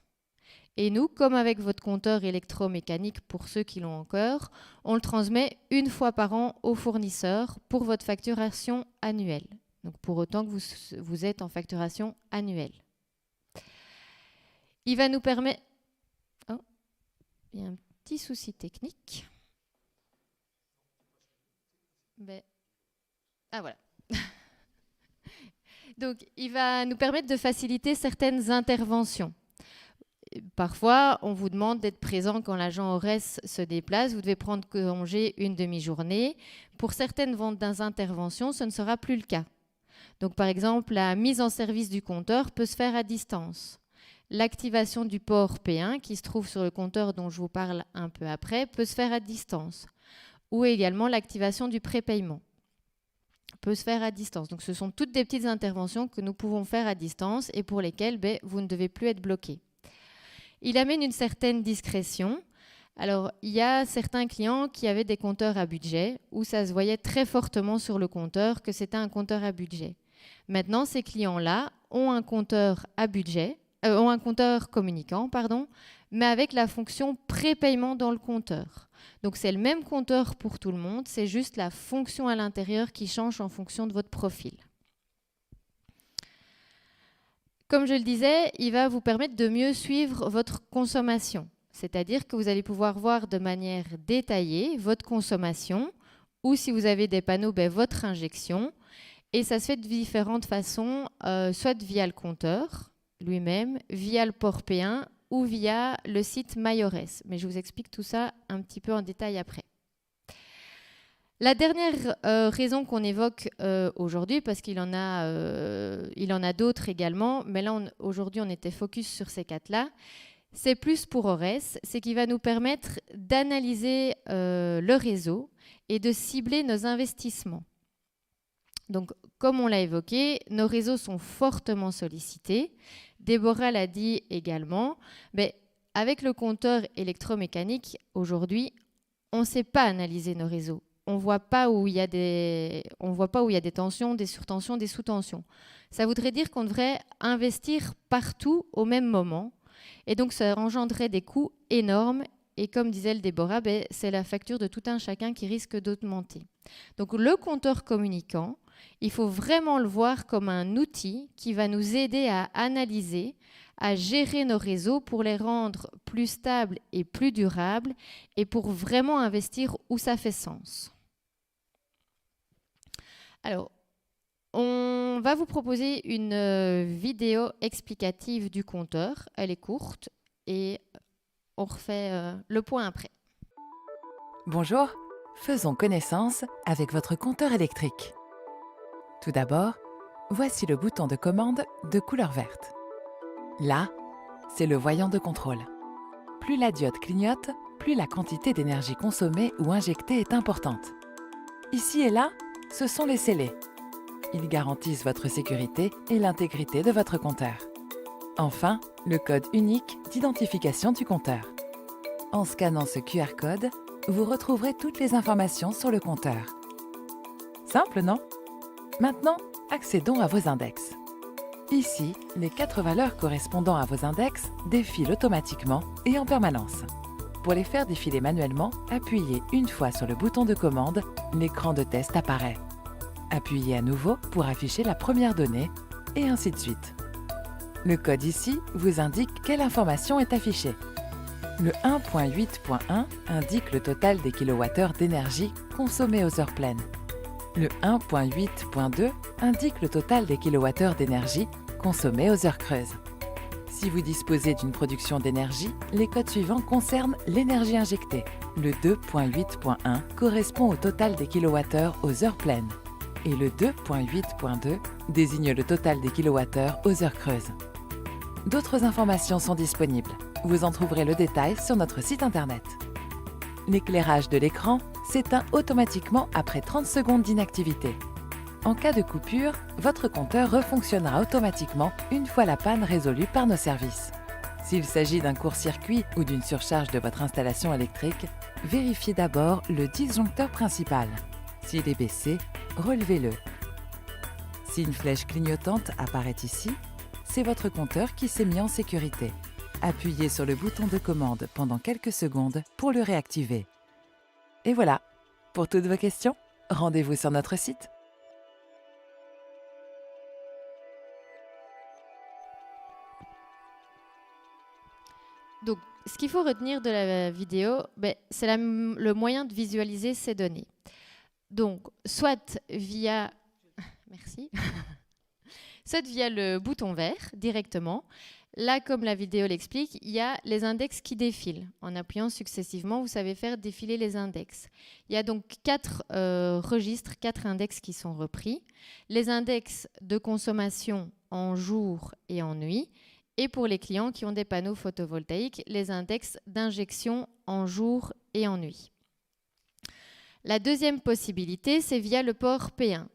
Speaker 5: Et nous, comme avec votre compteur électromécanique pour ceux qui l'ont encore, on le transmet une fois par an au fournisseur pour votre facturation annuelle. Donc, pour autant que vous êtes en facturation annuelle. Il va nous permettre... Oh, il y a un petit souci technique. Ah voilà. Donc, il va nous permettre de faciliter certaines interventions. Parfois, on vous demande d'être présent quand l'agent Ores se déplace. Vous devez prendre congé une demi-journée. Pour certaines ventes d'interventions, ce ne sera plus le cas. Donc, par exemple, la mise en service du compteur peut se faire à distance. L'activation du port P1, qui se trouve sur le compteur dont je vous parle un peu après, peut se faire à distance. Ou également l'activation du prépaiement peut se faire à distance. Donc, ce sont toutes des petites interventions que nous pouvons faire à distance et pour lesquelles vous ne devez plus être bloqué. Il amène une certaine discrétion. Alors, il y a certains clients qui avaient des compteurs à budget où ça se voyait très fortement sur le compteur que c'était un compteur à budget. Maintenant, ces clients-là ont un compteur à budget, ont un compteur communicant, mais avec la fonction prépaiement dans le compteur. Donc, c'est le même compteur pour tout le monde, c'est juste la fonction à l'intérieur qui change en fonction de votre profil. Comme je le disais, il va vous permettre de mieux suivre votre consommation. C'est-à-dire que vous allez pouvoir voir de manière détaillée votre consommation ou si vous avez des panneaux, votre injection. Et ça se fait de différentes façons, soit via le compteur lui-même, via le port P1 ou via le site MyOres. Mais je vous explique tout ça un petit peu en détail après. La dernière raison qu'on évoque aujourd'hui, parce qu'il en a d'autres également, mais là aujourd'hui on était focus sur ces 4-là, c'est plus pour Ores, c'est qu'il va nous permettre d'analyser le réseau et de cibler nos investissements. Donc, comme on l'a évoqué, nos réseaux sont fortement sollicités. Déborah l'a dit également, mais avec le compteur électromécanique, aujourd'hui, on ne sait pas analyser nos réseaux. On ne voit pas où il y a des tensions, des surtensions, des sous-tensions. Ça voudrait dire qu'on devrait investir partout au même moment. Et donc, ça engendrerait des coûts énormes. Et comme disait le Déborah, c'est la facture de tout un chacun qui risque d'augmenter. Donc, le compteur communicant, il faut vraiment le voir comme un outil qui va nous aider à analyser, à gérer nos réseaux pour les rendre plus stables et plus durables et pour vraiment investir où ça fait sens. Alors, on va vous proposer une vidéo explicative du compteur. Elle est courte et on refait le point après.
Speaker 6: Bonjour, faisons connaissance avec votre compteur électrique. Tout d'abord, voici le bouton de commande de couleur verte. Là, c'est le voyant de contrôle. Plus la diode clignote, plus la quantité d'énergie consommée ou injectée est importante. Ici et là, ce sont les scellés. Ils garantissent votre sécurité et l'intégrité de votre compteur. Enfin, le code unique d'identification du compteur. En scannant ce QR code, vous retrouverez toutes les informations sur le compteur. Simple, non ? Maintenant, accédons à vos index. Ici, les 4 valeurs correspondant à vos index défilent automatiquement et en permanence. Pour les faire défiler manuellement, appuyez une fois sur le bouton de commande, l'écran de test apparaît. Appuyez à nouveau pour afficher la première donnée, et ainsi de suite. Le code ici vous indique quelle information est affichée. Le 1.8.1 indique le total des kilowattheures d'énergie consommés aux heures pleines. Le 1.8.2 indique le total des kilowattheures d'énergie consommés aux heures creuses. Si vous disposez d'une production d'énergie, les codes suivants concernent l'énergie injectée. Le 2.8.1 correspond au total des kilowattheures aux heures pleines. et le 2.8.2 désigne le total des kilowattheures aux heures creuses. D'autres informations sont disponibles. Vous en trouverez le détail sur notre site internet. L'éclairage de l'écran s'éteint automatiquement après 30 secondes d'inactivité. En cas de coupure, votre compteur refonctionnera automatiquement une fois la panne résolue par nos services. S'il s'agit d'un court-circuit ou d'une surcharge de votre installation électrique, vérifiez d'abord le disjoncteur principal. S'il est baissé, relevez-le. Si une flèche clignotante apparaît ici, c'est votre compteur qui s'est mis en sécurité. Appuyez sur le bouton de commande pendant quelques secondes pour le réactiver. Et voilà, pour toutes vos questions, rendez-vous sur notre site.
Speaker 5: Donc, ce qu'il faut retenir de la vidéo, c'est le moyen de visualiser ces données. Donc, soit via soit via le bouton vert directement. Là, comme la vidéo l'explique, il y a les index qui défilent. En appuyant successivement, vous savez faire défiler les index. Il y a donc 4 registres, 4 index qui sont repris. Les index de consommation en jour et en nuit. Et pour les clients qui ont des panneaux photovoltaïques, les index d'injection en jour et en nuit. La deuxième possibilité, c'est via le port P1.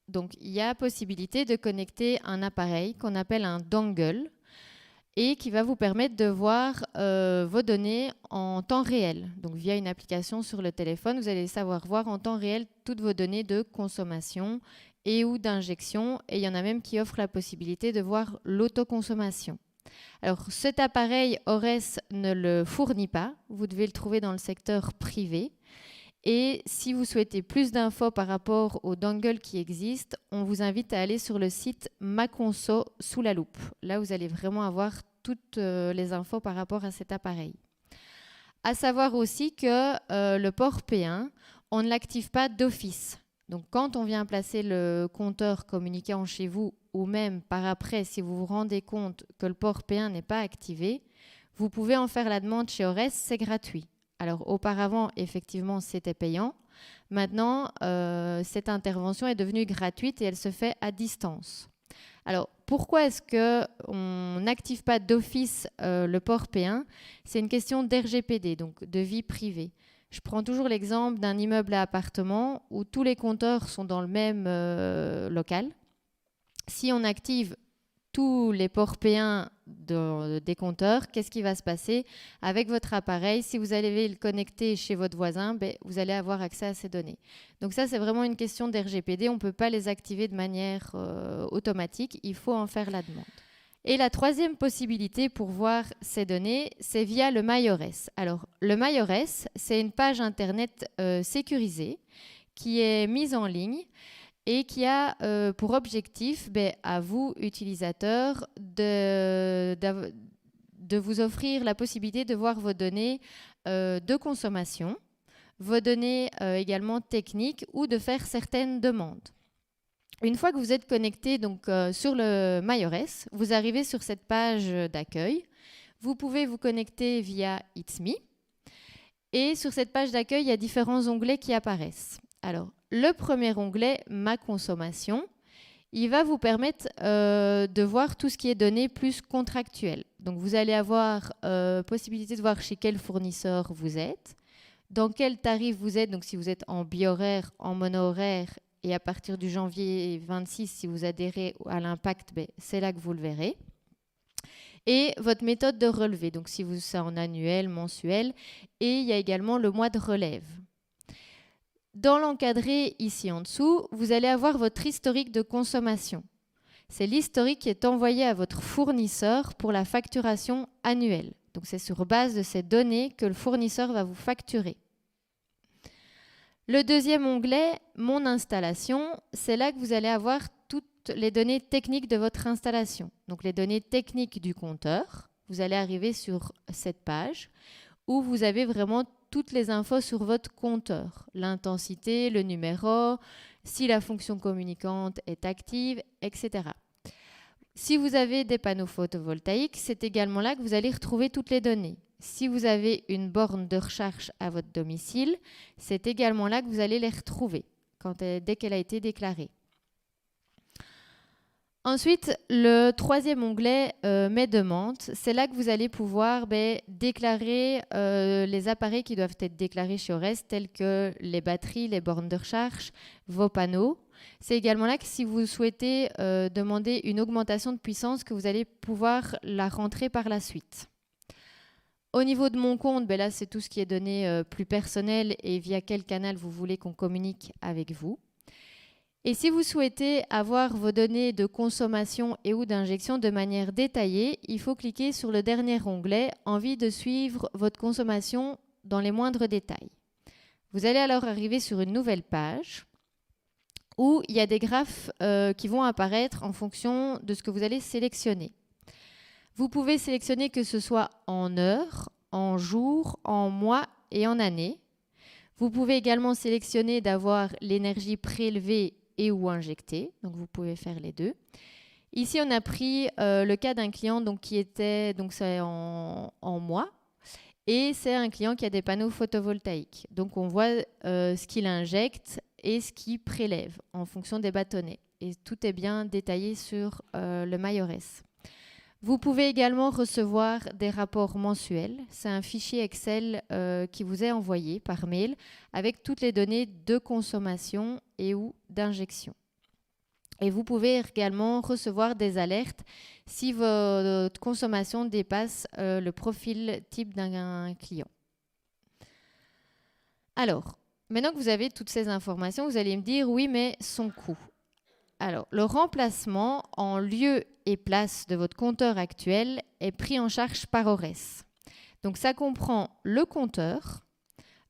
Speaker 5: Donc, il y a possibilité de connecter un appareil qu'on appelle un dongle et qui va vous permettre de voir vos données en temps réel. Donc, via une application sur le téléphone, vous allez savoir voir en temps réel toutes vos données de consommation et ou d'injection. Et il y en a même qui offrent la possibilité de voir l'autoconsommation. Alors, cet appareil Ores ne le fournit pas. Vous devez le trouver dans le secteur privé. Et si vous souhaitez plus d'infos par rapport aux dongles qui existent, on vous invite à aller sur le site Maconso sous la loupe. Là, vous allez vraiment avoir toutes les infos par rapport à cet appareil. À savoir aussi que le port P1, on ne l'active pas d'office. Donc, quand on vient placer le compteur communicant chez vous, ou même par après, si vous vous rendez compte que le port P1 n'est pas activé, vous pouvez en faire la demande chez Ores, c'est gratuit. Alors, auparavant, effectivement, c'était payant. Maintenant, cette intervention est devenue gratuite et elle se fait à distance. Alors, pourquoi est-ce qu'on n'active pas d'office le port P1 ? C'est une question d'RGPD, donc de vie privée. Je prends toujours l'exemple d'un immeuble à appartement où tous les compteurs sont dans le même local. Si on active tous les ports P1 des compteurs, qu'est-ce qui va se passer avec votre appareil? Si vous allez le connecter chez votre voisin, vous allez avoir accès à ces données. Donc ça, c'est vraiment une question d'RGPD. On ne peut pas les activer de manière automatique. Il faut en faire la demande. Et la troisième possibilité pour voir ces données, c'est via le MyORES. Alors, le MyORES, c'est une page Internet sécurisée qui est mise en ligne et qui a pour objectif, à vous, utilisateurs, de vous offrir la possibilité de voir vos données de consommation, vos données également techniques ou de faire certaines demandes. Une fois que vous êtes connecté donc, sur le MyORES, vous arrivez sur cette page d'accueil. Vous pouvez vous connecter via It's Me. Et sur cette page d'accueil, il y a différents onglets qui apparaissent. Alors, le premier onglet, Ma consommation, il va vous permettre de voir tout ce qui est données plus contractuelles. Donc, vous allez avoir possibilité de voir chez quel fournisseur vous êtes, dans quel tarif vous êtes, donc si vous êtes en bi-horaire, en mono-horaire, et à partir du janvier 26, si vous adhérez à l'impact, c'est là que vous le verrez. Et votre méthode de relevé, donc si vous c'est en annuel, mensuel, et il y a également le mois de relève. Dans l'encadré ici en dessous, vous allez avoir votre historique de consommation. C'est l'historique qui est envoyé à votre fournisseur pour la facturation annuelle. Donc c'est sur base de ces données que le fournisseur va vous facturer. Le deuxième onglet, Mon installation, c'est là que vous allez avoir toutes les données techniques de votre installation. Donc les données techniques du compteur. Vous allez arriver sur cette page où vous avez vraiment toutes les infos sur votre compteur. L'intensité, le numéro, si la fonction communicante est active, etc. Si vous avez des panneaux photovoltaïques, c'est également là que vous allez retrouver toutes les données. Si vous avez une borne de recharge à votre domicile, c'est également là que vous allez les retrouver. dès qu'elle a été déclarée. Ensuite, le troisième onglet, Mes demandes, c'est là que vous allez pouvoir déclarer les appareils qui doivent être déclarés chez Ores, tels que les batteries, les bornes de recharge, vos panneaux. C'est également là que si vous souhaitez demander une augmentation de puissance, que vous allez pouvoir la rentrer par la suite. Au niveau de mon compte, là, c'est tout ce qui est donné plus personnel et via quel canal vous voulez qu'on communique avec vous. Et si vous souhaitez avoir vos données de consommation et ou d'injection de manière détaillée, il faut cliquer sur le dernier onglet « Envie de suivre votre consommation dans les moindres détails ». Vous allez alors arriver sur une nouvelle page où il y a des graphes qui vont apparaître en fonction de ce que vous allez sélectionner. Vous pouvez sélectionner que ce soit en heures, en jours, en mois et en années. Vous pouvez également sélectionner d'avoir l'énergie prélevée et ou injectée, donc vous pouvez faire les deux. Ici, on a pris le cas d'un client qui était c'est en mois, et c'est un client qui a des panneaux photovoltaïques. Donc on voit ce qu'il injecte et ce qu'il prélève en fonction des bâtonnets. Et tout est bien détaillé sur le MyORES. Vous pouvez également recevoir des rapports mensuels. C'est un fichier Excel qui vous est envoyé par mail avec toutes les données de consommation et ou d'injection. Et vous pouvez également recevoir des alertes si votre consommation dépasse le profil type d'un client. Alors, maintenant que vous avez toutes ces informations, vous allez me dire, oui, mais son coût. Alors, le remplacement en lieu et place de votre compteur actuel est pris en charge par Ores. Donc, ça comprend le compteur,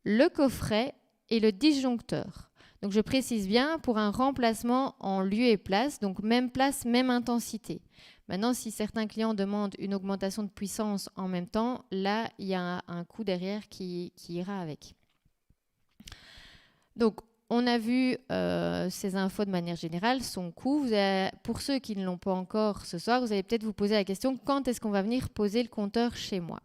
Speaker 5: le coffret et le disjoncteur. Donc, je précise bien pour un remplacement en lieu et place, donc même place, même intensité. Maintenant, si certains clients demandent une augmentation de puissance en même temps, là, il y a un coût derrière qui ira avec. Donc, on a vu ces infos de manière générale, son coût. Pour ceux qui ne l'ont pas encore ce soir, vous allez peut-être vous poser la question, quand est-ce qu'on va venir poser le compteur chez moi ?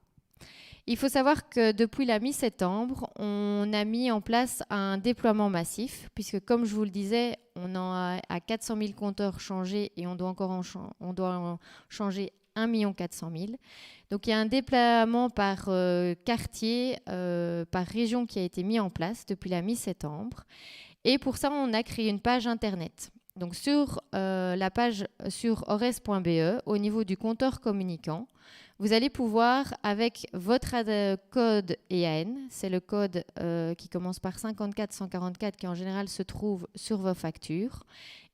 Speaker 5: Il faut savoir que depuis la mi-septembre, on a mis en place un déploiement massif, puisque comme je vous le disais, on en a à 400 000 compteurs changés et on doit en changer 1 400 000. Donc il y a un déploiement par quartier, par région qui a été mis en place depuis la mi-septembre. Et pour ça, on a créé une page Internet. Donc sur la page sur ores.be, au niveau du compteur communicant, vous allez pouvoir, avec votre code EAN, c'est le code qui commence par 54 144 qui en général se trouve sur vos factures,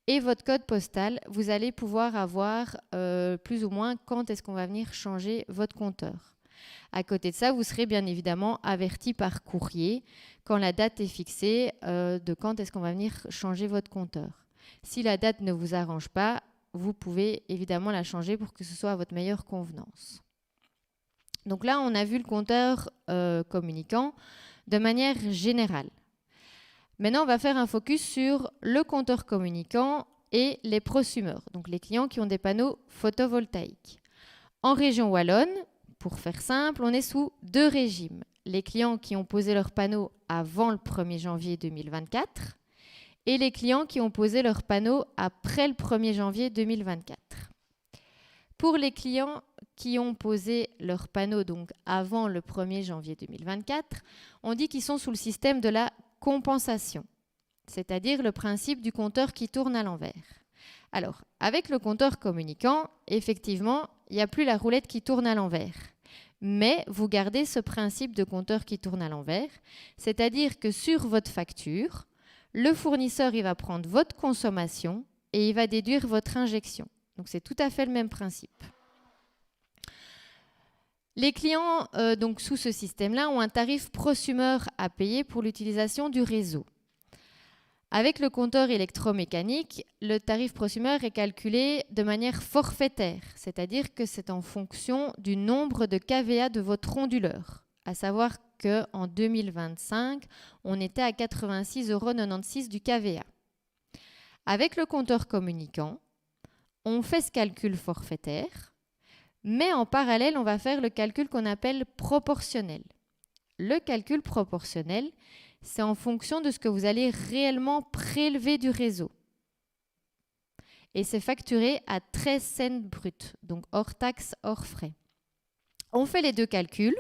Speaker 5: et votre code postal, vous allez pouvoir avoir plus ou moins quand est-ce qu'on va venir changer votre compteur. À côté de ça, vous serez bien évidemment averti par courrier quand la date est fixée de quand est-ce qu'on va venir changer votre compteur. Si la date ne vous arrange pas, vous pouvez évidemment la changer pour que ce soit à votre meilleure convenance. Donc là, on a vu le compteur communicant de manière générale. Maintenant, on va faire un focus sur le compteur communicant et les prosumeurs, donc les clients qui ont des panneaux photovoltaïques. En région wallonne, pour faire simple, on est sous deux régimes. Les clients qui ont posé leurs panneaux avant le 1er janvier 2024 et les clients qui ont posé leurs panneaux après le 1er janvier 2024. Pour les clients qui ont posé leurs panneaux donc avant le 1er janvier 2024, on dit qu'ils sont sous le système de la compensation, c'est-à-dire le principe du compteur qui tourne à l'envers. Alors, avec le compteur communicant, effectivement, il n'y a plus la roulette qui tourne à l'envers. Mais vous gardez ce principe de compteur qui tourne à l'envers, c'est-à-dire que sur votre facture, le fournisseur il va prendre votre consommation et il va déduire votre injection. Donc, c'est tout à fait le même principe. Les clients donc sous ce système-là ont un tarif prosumeur à payer pour l'utilisation du réseau. Avec le compteur électromécanique, le tarif prosumeur est calculé de manière forfaitaire, c'est-à-dire que c'est en fonction du nombre de kVA de votre onduleur. À savoir qu'en 2025, on était à 86,96 € du kVA. Avec le compteur communicant, on fait ce calcul forfaitaire, mais en parallèle, on va faire le calcul qu'on appelle proportionnel. Le calcul proportionnel, c'est en fonction de ce que vous allez réellement prélever du réseau. Et c'est facturé à 13 cents bruts, donc hors taxes, hors frais. On fait les deux calculs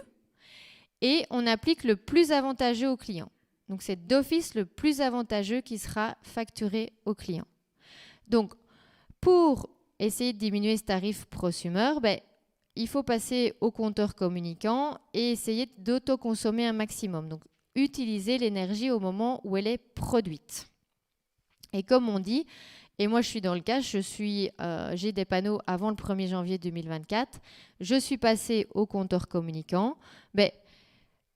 Speaker 5: et on applique le plus avantageux au client. Donc c'est d'office le plus avantageux qui sera facturé au client. Donc pour essayer de diminuer ce tarif prosumer, il faut passer au compteur communicant et essayer d'autoconsommer un maximum. Donc utiliser l'énergie au moment où elle est produite. Et comme on dit, et moi je suis dans le cas, j'ai des panneaux avant le 1er janvier 2024, je suis passée au compteur communicant,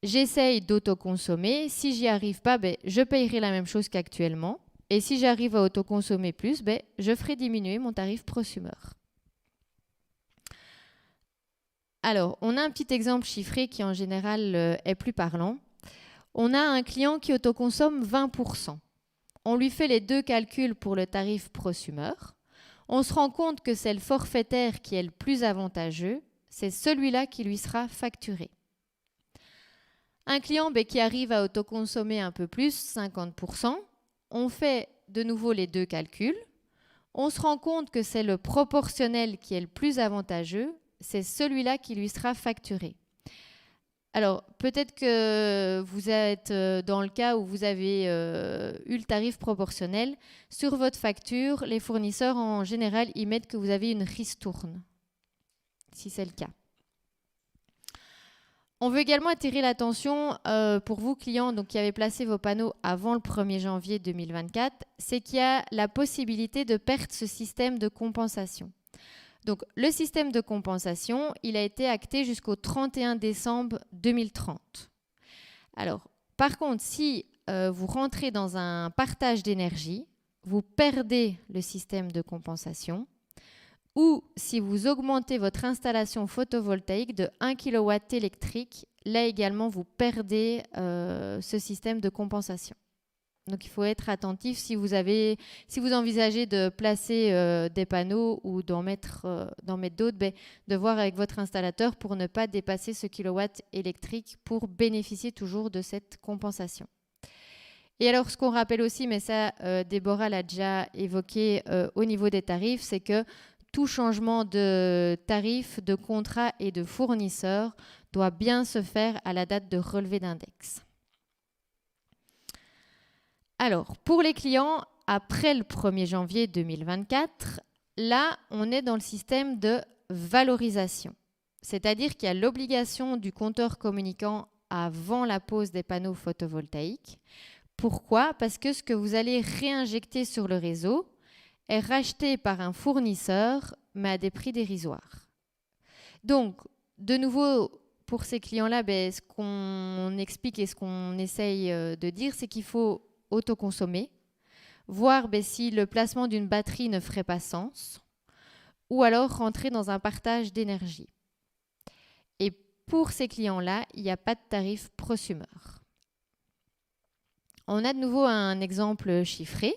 Speaker 5: j'essaye d'autoconsommer. Si j'y arrive pas, je payerai la même chose qu'actuellement. Et si j'arrive à autoconsommer plus, je ferai diminuer mon tarif prosumer. Alors, on a un petit exemple chiffré qui en général est plus parlant. On a un client qui autoconsomme 20%. On lui fait les deux calculs pour le tarif prosumer. On se rend compte que c'est le forfaitaire qui est le plus avantageux. C'est celui-là qui lui sera facturé. Un client qui arrive à autoconsommer un peu plus, 50%, on fait de nouveau les deux calculs. On se rend compte que c'est le proportionnel qui est le plus avantageux. C'est celui-là qui lui sera facturé. Alors, peut-être que vous êtes dans le cas où vous avez eu le tarif proportionnel. Sur votre facture, les fournisseurs, en général, ils mettent que vous avez une ristourne, si c'est le cas. On veut également attirer l'attention pour vous, clients qui avez placé vos panneaux avant le 1er janvier 2024, c'est qu'il y a la possibilité de perdre ce système de compensation. Donc, le système de compensation, il a été acté jusqu'au 31 décembre 2030. Alors, par contre, si vous rentrez dans un partage d'énergie, vous perdez le système de compensation. Ou si vous augmentez votre installation photovoltaïque de 1 kW électrique, là également, vous perdez ce système de compensation. Donc, il faut être attentif si vous envisagez de placer des panneaux ou d'en mettre d'autres, de voir avec votre installateur pour ne pas dépasser ce kilowatt électrique pour bénéficier toujours de cette compensation. Et alors, ce qu'on rappelle aussi, mais ça, Déborah l'a déjà évoqué au niveau des tarifs, c'est que tout changement de tarif, de contrat et de fournisseur doit bien se faire à la date de relevé d'index. Alors, pour les clients, après le 1er janvier 2024, là, on est dans le système de valorisation. C'est-à-dire qu'il y a l'obligation du compteur communicant avant la pose des panneaux photovoltaïques. Pourquoi ? Parce que ce que vous allez réinjecter sur le réseau est racheté par un fournisseur, mais à des prix dérisoires. Donc, de nouveau, pour ces clients-là, ce qu'on explique et ce qu'on essaye de dire, c'est qu'il faut autoconsommer, voir si le placement d'une batterie ne ferait pas sens, ou alors rentrer dans un partage d'énergie. Et pour ces clients-là, il n'y a pas de tarif prosumer. On a de nouveau un exemple chiffré.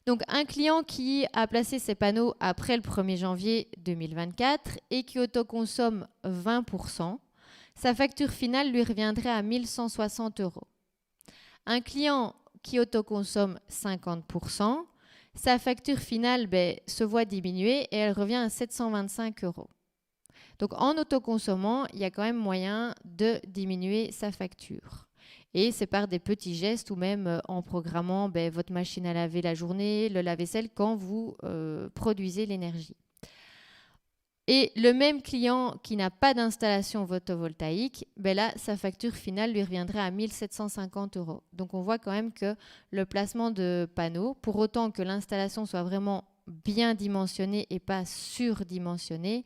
Speaker 5: Donc, un client qui a placé ses panneaux après le 1er janvier 2024 et qui autoconsomme 20%, sa facture finale lui reviendrait à 1 160 €. Un client qui autoconsomme 50%, sa facture finale se voit diminuer et elle revient à 725 €. Donc, en autoconsommant, il y a quand même moyen de diminuer sa facture. Et c'est par des petits gestes ou même en programmant votre machine à laver la journée, le lave-vaisselle quand vous produisez l'énergie. Et le même client qui n'a pas d'installation photovoltaïque, là, sa facture finale lui reviendrait à 1 750 €. Donc, on voit quand même que le placement de panneaux, pour autant que l'installation soit vraiment bien dimensionnée et pas surdimensionnée,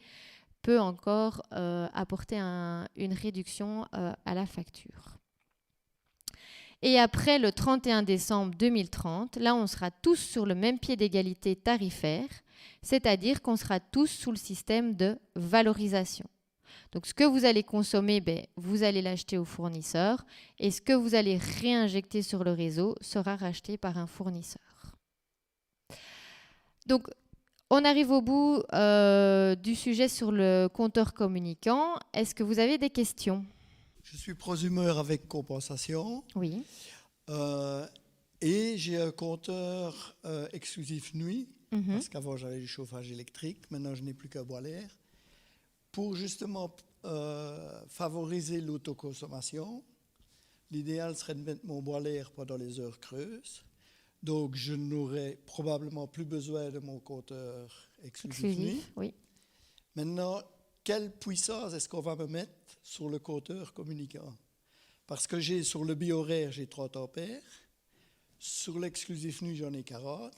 Speaker 5: peut encore apporter une réduction à la facture. Et après le 31 décembre 2030, là, on sera tous sur le même pied d'égalité tarifaire, c'est-à-dire qu'on sera tous sous le système de valorisation. Donc, ce que vous allez consommer, vous allez l'acheter au fournisseur et ce que vous allez réinjecter sur le réseau sera racheté par un fournisseur. Donc, on arrive au bout du sujet sur le compteur communicant. Est-ce que vous avez des questions ?
Speaker 7: Je suis prosumeur avec compensation.
Speaker 5: Oui.
Speaker 7: Et j'ai un compteur exclusif nuit,
Speaker 5: Mhm.
Speaker 7: parce qu'avant j'avais du chauffage électrique, maintenant je n'ai plus qu'un boiler, pour justement favoriser l'autoconsommation. L'idéal serait de mettre mon boiler pendant les heures creuses, donc je n'aurais probablement plus besoin de mon compteur exclusif nuit.
Speaker 5: Exclusif, oui.
Speaker 7: Maintenant, quelle puissance est-ce qu'on va me mettre sur le compteur communicant? Parce que j'ai sur le bi-horaire, j'ai 30 ampères. Sur l'exclusif nuit, j'en ai 40.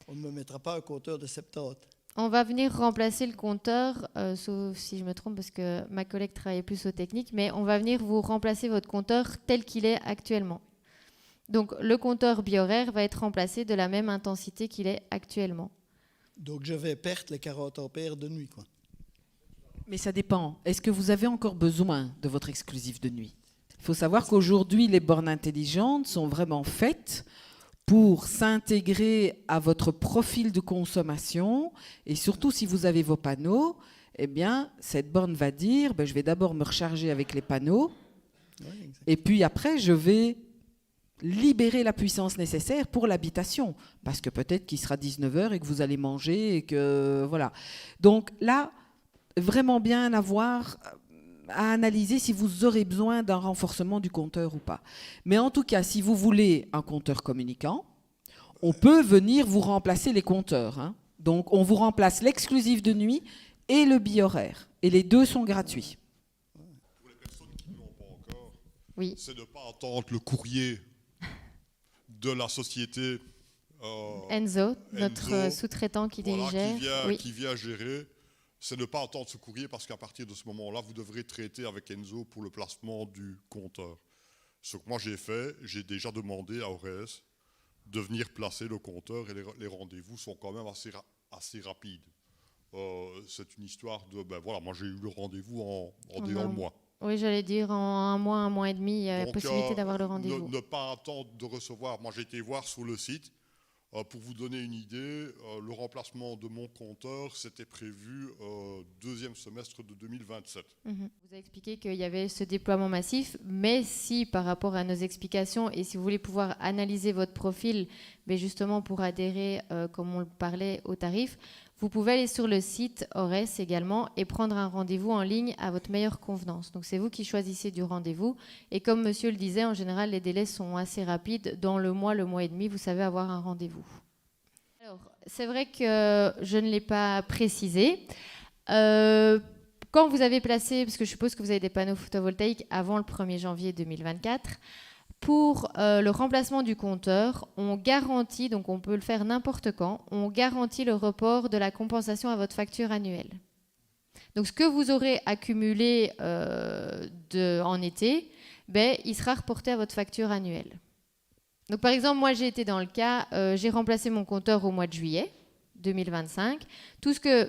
Speaker 7: On ne me mettra pas un compteur de 70.
Speaker 5: On va venir remplacer le compteur, sauf si je me trompe parce que ma collègue travaillait plus aux techniques, mais on va venir vous remplacer votre compteur tel qu'il est actuellement. Donc le compteur bi-horaire va être remplacé de la même intensité qu'il est actuellement.
Speaker 7: Donc je vais perdre les 40 ampères de nuit, quoi.
Speaker 2: Mais ça dépend. Est-ce que vous avez encore besoin de votre exclusif de nuit? Il faut savoir qu'aujourd'hui, les bornes intelligentes sont vraiment faites pour s'intégrer à votre profil de consommation. Et surtout, si vous avez vos panneaux, eh bien, cette borne va dire, je vais d'abord me recharger avec les panneaux.
Speaker 7: Ouais, exact.
Speaker 2: Et puis après, je vais libérer la puissance nécessaire pour l'habitation. Parce que peut-être qu'il sera 19h et que vous allez manger et que voilà. Donc là, vraiment bien avoir à analyser si vous aurez besoin d'un renforcement du compteur ou pas. Mais en tout cas, si vous voulez un compteur communicant, on peut venir vous remplacer les compteurs, hein. Donc on vous remplace l'exclusif de nuit et le bi-horaire. Et les deux sont gratuits.
Speaker 8: Pour les personnes qui ne l'ont pas encore,
Speaker 5: Oui.
Speaker 8: c'est de ne pas attendre le courrier de la société
Speaker 5: Enzo, notre
Speaker 8: Enzo,
Speaker 5: sous-traitant qui
Speaker 8: voilà,
Speaker 5: dirigeait. Oui.
Speaker 8: qui vient gérer. C'est ne pas attendre ce courrier parce qu'à partir de ce moment-là, vous devrez traiter avec Enzo pour le placement du compteur. Ce que moi j'ai fait, j'ai déjà demandé à Ores de venir placer le compteur et les rendez-vous sont quand même assez rapides. C'est une histoire de... voilà, moi j'ai eu le rendez-vous en un mois.
Speaker 5: Oui, j'allais dire en un mois et demi, il y a la
Speaker 8: Donc,
Speaker 5: possibilité d'avoir le rendez-vous.
Speaker 8: Ne pas attendre de recevoir. Moi j'ai été voir sur le site. Pour vous donner une idée, le remplacement de mon compteur, c'était prévu deuxième semestre de 2027.
Speaker 5: Mhm. Vous avez expliqué qu'il y avait ce déploiement massif, mais si par rapport à nos explications et si vous voulez pouvoir analyser votre profil, mais justement pour adhérer, comme on le parlait, au tarif, vous pouvez aller sur le site Ores également et prendre un rendez-vous en ligne à votre meilleure convenance. Donc c'est vous qui choisissez du rendez-vous. Et comme monsieur le disait, en général, les délais sont assez rapides. Dans le mois et demi, vous savez avoir un rendez-vous. Alors, c'est vrai que je ne l'ai pas précisé. Quand vous avez placé, parce que je suppose que vous avez des panneaux photovoltaïques avant le 1er janvier 2024, pour le remplacement du compteur, on garantit, donc on peut le faire n'importe quand, on garantit le report de la compensation à votre facture annuelle. Donc ce que vous aurez accumulé en été, il sera reporté à votre facture annuelle. Donc par exemple, moi j'ai été dans le cas, j'ai remplacé mon compteur au mois de juillet 2025,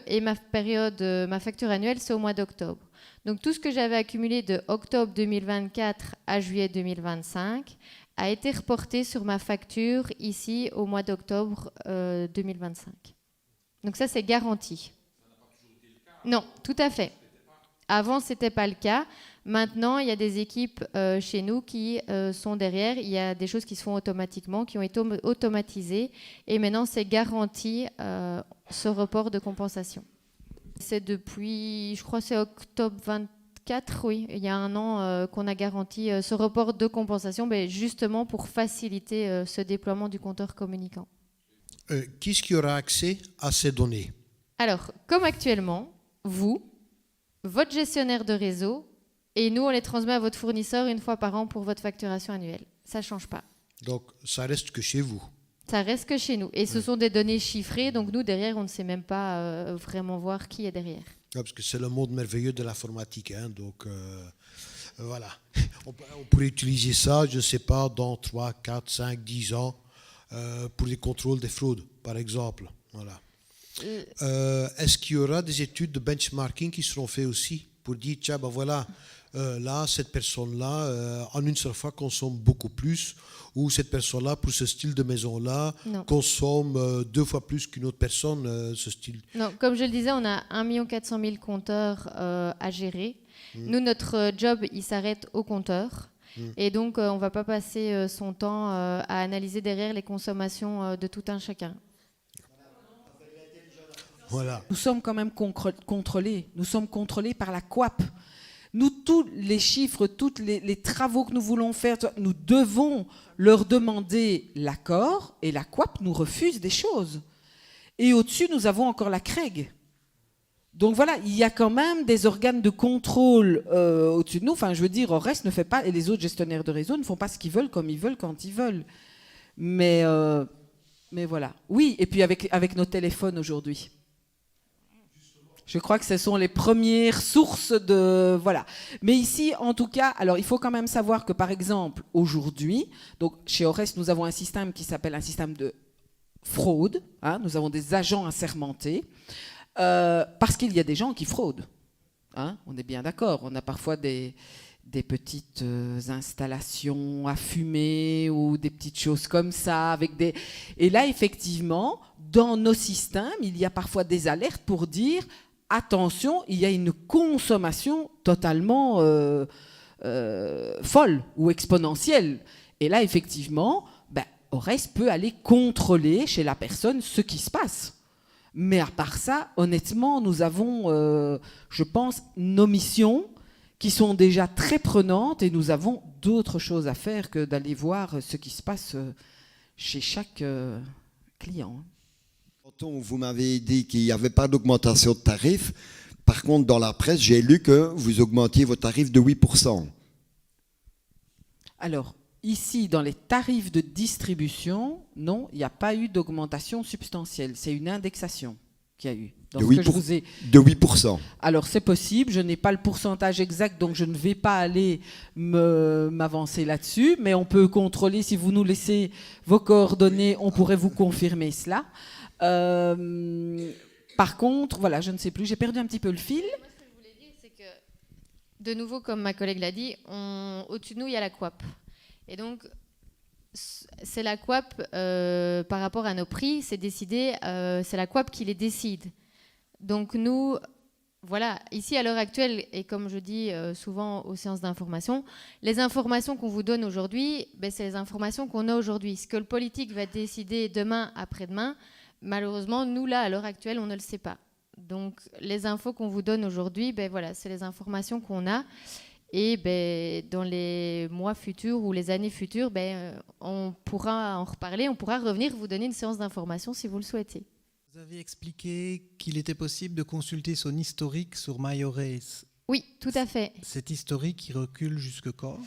Speaker 5: et ma facture annuelle c'est au mois d'octobre. Donc tout ce que j'avais accumulé de octobre 2024 à juillet 2025 a été reporté sur ma facture ici au mois d'octobre 2025. Donc ça c'est garanti. Non, tout à fait. Avant c'était pas le cas. Maintenant il y a des équipes chez nous qui sont derrière. Il y a des choses qui se font automatiquement, qui ont été automatisées et maintenant c'est garanti ce report de compensation. C'est depuis, je crois, c'est octobre 24, oui, il y a un an qu'on a garanti ce report de compensation, justement pour faciliter ce déploiement du compteur communicant.
Speaker 3: Qui est-ce qui aura accès à ces données?
Speaker 5: Alors, comme actuellement, vous, votre gestionnaire de réseau, et nous, on les transmet à votre fournisseur une fois par an pour votre facturation annuelle. Ça ne change pas.
Speaker 3: Donc, ça reste que chez vous.
Speaker 5: Ça reste que chez nous. Et ce sont des données chiffrées, donc nous, derrière, on ne sait même pas vraiment voir qui est derrière.
Speaker 3: Ouais, parce que c'est le monde merveilleux de l'informatique. Hein, donc, voilà. On pourrait utiliser ça, je ne sais pas, dans 3, 4, 5, 10 ans, pour les contrôles des fraudes, par exemple. Voilà. Est-ce qu'il y aura des études de benchmarking qui seront faites aussi pour dire, tiens, voilà, là, cette personne-là, en une seule fois, consomme beaucoup plus, ou cette personne-là, pour ce style de maison-là, consomme 2 fois plus qu'une autre personne, ce style.
Speaker 5: Non, comme je le disais, on a 1 400 000 compteurs à gérer. Nous, notre job, il s'arrête au compteur. Et donc, on ne va pas passer son temps à analyser derrière les consommations de tout un chacun.
Speaker 3: Voilà.
Speaker 2: Nous sommes quand même contrôlés. Nous sommes contrôlés par la COAP. Nous, tous les chiffres, tous les travaux que nous voulons faire, nous devons leur demander l'accord et la COAP nous refuse des choses. Et au-dessus, nous avons encore la CREG. Donc voilà, il y a quand même des organes de contrôle au-dessus de nous. Enfin, je veux dire, Ores ne fait pas, et les autres gestionnaires de réseau ne font pas ce qu'ils veulent, comme ils veulent, quand ils veulent. Mais voilà. Oui, et puis avec nos téléphones aujourd'hui. Je crois que ce sont les premières sources de... Voilà. Mais ici, en tout cas, alors il faut quand même savoir que, par exemple, aujourd'hui, donc chez Ores, nous avons un système qui s'appelle un système de fraude. Hein, nous avons des agents assermentés. Parce qu'il y a des gens qui fraudent. Hein, on est bien d'accord. On a parfois des petites installations à fumer ou des petites choses comme ça. Et là, effectivement, dans nos systèmes, il y a parfois des alertes pour dire... Attention, il y a une consommation totalement folle ou exponentielle. Et là, effectivement, Ores peut aller contrôler chez la personne ce qui se passe. Mais à part ça, honnêtement, nous avons, je pense, nos missions qui sont déjà très prenantes et nous avons d'autres choses à faire que d'aller voir ce qui se passe chez chaque client.
Speaker 9: Vous m'avez dit qu'il n'y avait pas d'augmentation de tarifs. Par contre, dans la presse, j'ai lu que vous augmentiez vos tarifs de 8%.
Speaker 2: Alors, ici, dans les tarifs de distribution, non, il n'y a pas eu d'augmentation substantielle. C'est une indexation qu'il y a eu.
Speaker 9: De 8%.
Speaker 2: Alors, c'est possible. Je n'ai pas le pourcentage exact, donc je ne vais pas aller m'avancer là-dessus. Mais on peut contrôler, si vous nous laissez vos coordonnées, on pourrait vous confirmer cela. Par contre, voilà, je ne sais plus, j'ai perdu un petit peu le fil.
Speaker 5: Moi, ce que je voulais dire, c'est que, de nouveau, comme ma collègue l'a dit, au-dessus de nous, il y a la COAP. Et donc, c'est la COAP, par rapport à nos prix, c'est décidé, c'est la COAP qui les décide. Donc nous, voilà, ici à l'heure actuelle, et comme je dis souvent aux séances d'information, les informations qu'on vous donne aujourd'hui, c'est les informations qu'on a aujourd'hui. Ce que le politique va décider demain, après-demain, malheureusement, nous, là, à l'heure actuelle, on ne le sait pas. Donc, les infos qu'on vous donne aujourd'hui, voilà, c'est les informations qu'on a. Et dans les mois futurs ou les années futures, on pourra en reparler, on pourra revenir vous donner une séance d'information si vous le souhaitez.
Speaker 10: Vous avez expliqué qu'il était possible de consulter son historique sur MyORES.
Speaker 5: Oui, tout à fait.
Speaker 10: Cet historique, il recule jusque quand ?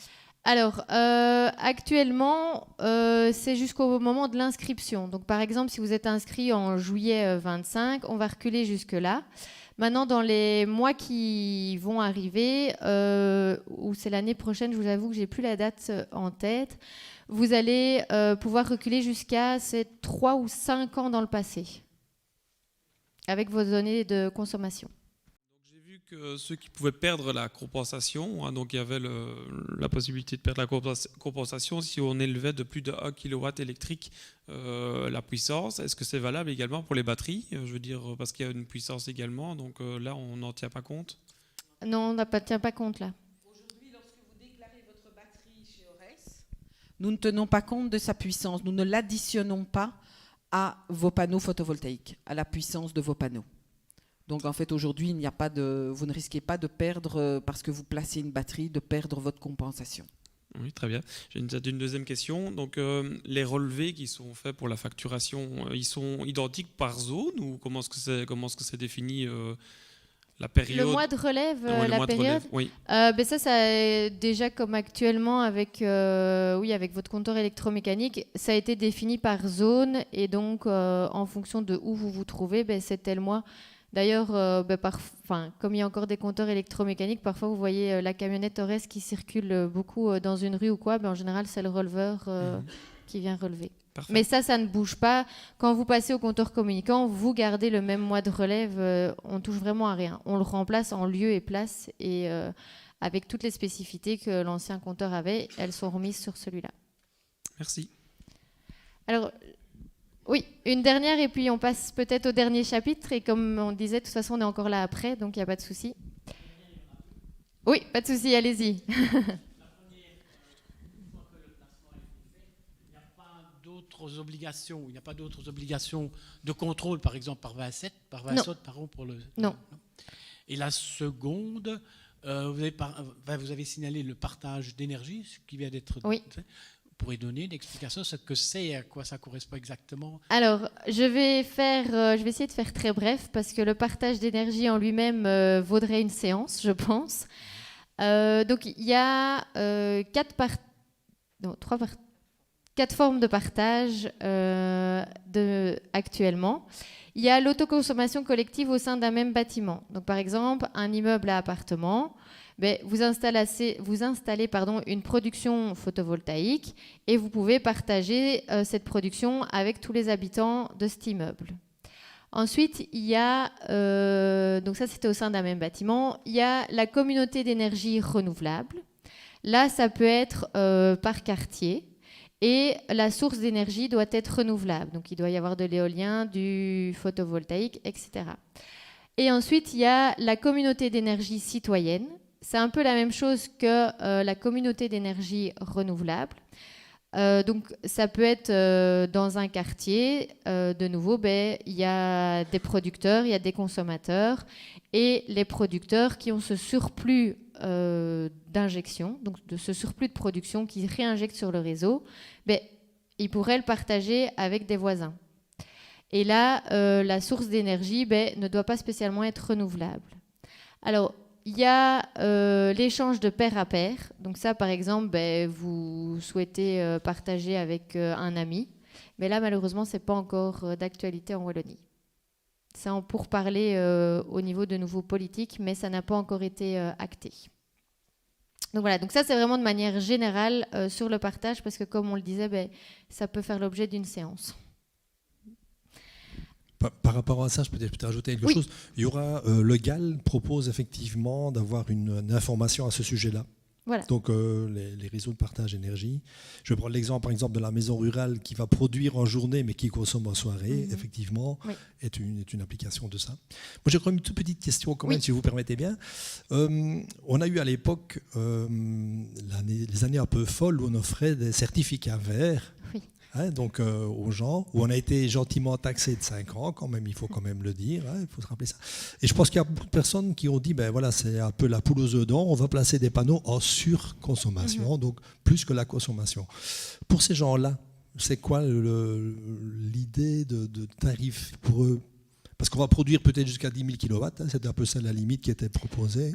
Speaker 5: Alors, actuellement, c'est jusqu'au moment de l'inscription. Donc, par exemple, si vous êtes inscrit en juillet 25, on va reculer jusque-là. Maintenant, dans les mois qui vont arriver, ou c'est l'année prochaine, je vous avoue que je n'ai plus la date en tête, vous allez pouvoir reculer jusqu'à 3 ou 5 ans dans le passé, avec vos données de consommation.
Speaker 11: Que ceux qui pouvaient perdre la compensation, hein, donc il y avait la possibilité de perdre la compensation si on élevait de plus de 1 kW électrique la puissance. Est-ce que c'est valable également pour les batteries ? Je veux dire, parce qu'il y a une puissance également, donc là on n'en tient pas compte.
Speaker 5: Non, on ne tient pas compte là.
Speaker 2: Aujourd'hui, lorsque vous déclarez votre batterie chez Ores, nous ne tenons pas compte de sa puissance, nous ne l'additionnons pas à vos panneaux photovoltaïques, à la puissance de vos panneaux. Donc en fait aujourd'hui, vous ne risquez pas de perdre, parce que vous placez une batterie, de perdre votre compensation.
Speaker 11: Oui, très bien. J'ai une deuxième question. Donc les relevés qui sont faits pour la facturation, ils sont identiques par zone ou comment est-ce que c'est défini la période ?
Speaker 5: Le mois de relève,
Speaker 11: la période.
Speaker 5: oui. Ça déjà comme actuellement avec votre compteur électromécanique, ça a été défini par zone et donc en fonction de où vous vous trouvez, c'est tel mois. D'ailleurs, comme il y a encore des compteurs électromécaniques, parfois vous voyez la camionnette Ores qui circule beaucoup dans une rue ou quoi, en général c'est le releveur qui vient relever. Parfait. Mais ça ne bouge pas. Quand vous passez au compteur communicant, vous gardez le même mois de relève, on touche vraiment à rien. On le remplace en lieu et place et avec toutes les spécificités que l'ancien compteur avait, elles sont remises sur celui-là.
Speaker 11: Merci.
Speaker 5: Alors, oui, une dernière et puis on passe peut-être au dernier chapitre et comme on disait, de toute façon on est encore là après, donc il n'y a pas de souci. Oui, pas de souci, allez-y.
Speaker 12: d'autres obligations. Il n'y a pas d'autres obligations de contrôle, par exemple, par VASOT, pardon, pour le.
Speaker 5: Non.
Speaker 12: Et la seconde, vous avez signalé le partage d'énergie, ce qui vient d'être.
Speaker 5: Oui.
Speaker 12: Vous pourrez donner une explication ce que c'est et à quoi ça correspond exactement?
Speaker 5: Alors, je vais essayer de faire très bref parce que le partage d'énergie en lui-même vaudrait une séance, je pense. Donc, il y a quatre formes de partage actuellement. Il y a l'autoconsommation collective au sein d'un même bâtiment. Donc, par exemple, un immeuble à appartements. Vous installez une production photovoltaïque et vous pouvez partager cette production avec tous les habitants de cet immeuble. Ensuite, il y a, donc ça c'était au sein d'un même bâtiment, il y a la communauté d'énergie renouvelable. Là, ça peut être par quartier et la source d'énergie doit être renouvelable. Donc il doit y avoir de l'éolien, du photovoltaïque, etc. Et ensuite, il y a la communauté d'énergie citoyenne. C'est un peu la même chose que la communauté d'énergie renouvelable. Donc, ça peut être dans un quartier. De nouveau, il y a des producteurs, il y a des consommateurs. Et les producteurs qui ont ce surplus d'injection, donc de ce surplus de production qu'ils réinjectent sur le réseau, ils pourraient le partager avec des voisins. Et là, la source d'énergie ne doit pas spécialement être renouvelable. Alors, il y a l'échange de pair à pair. Donc ça, par exemple, vous souhaitez partager avec un ami. Mais là, malheureusement, ce n'est pas encore d'actualité en Wallonie. C'est en pourparler au niveau de nouveaux politiques, mais ça n'a pas encore été acté. Donc voilà, donc ça, c'est vraiment de manière générale sur le partage, parce que comme on le disait, ça peut faire l'objet d'une séance.
Speaker 1: Par rapport à ça, je peux peut-être rajouter quelque chose. Il y aura, le GAL propose effectivement d'avoir une information à ce sujet-là.
Speaker 5: Voilà.
Speaker 1: Donc les réseaux de partage d'énergie. Je vais prendre l'exemple par exemple de la maison rurale qui va produire en journée mais qui consomme en soirée, effectivement, est une application de ça. Moi j'ai quand même une toute petite question quand même, si vous permettez bien. On a eu à l'époque les années un peu folles où on offrait des certificats verts. Donc aux gens, où on a été gentiment taxé de 5 ans, quand même, il faut quand même le dire, il faut se rappeler ça. Et je pense qu'il y a beaucoup de personnes qui ont dit, voilà, c'est un peu la poule aux œufs d'or, on va placer des panneaux en surconsommation, donc plus que la consommation. Pour ces gens-là, c'est quoi l'idée de tarif pour eux? Parce qu'on va produire peut-être jusqu'à 10 000 kW, c'était un peu ça la limite qui était proposée.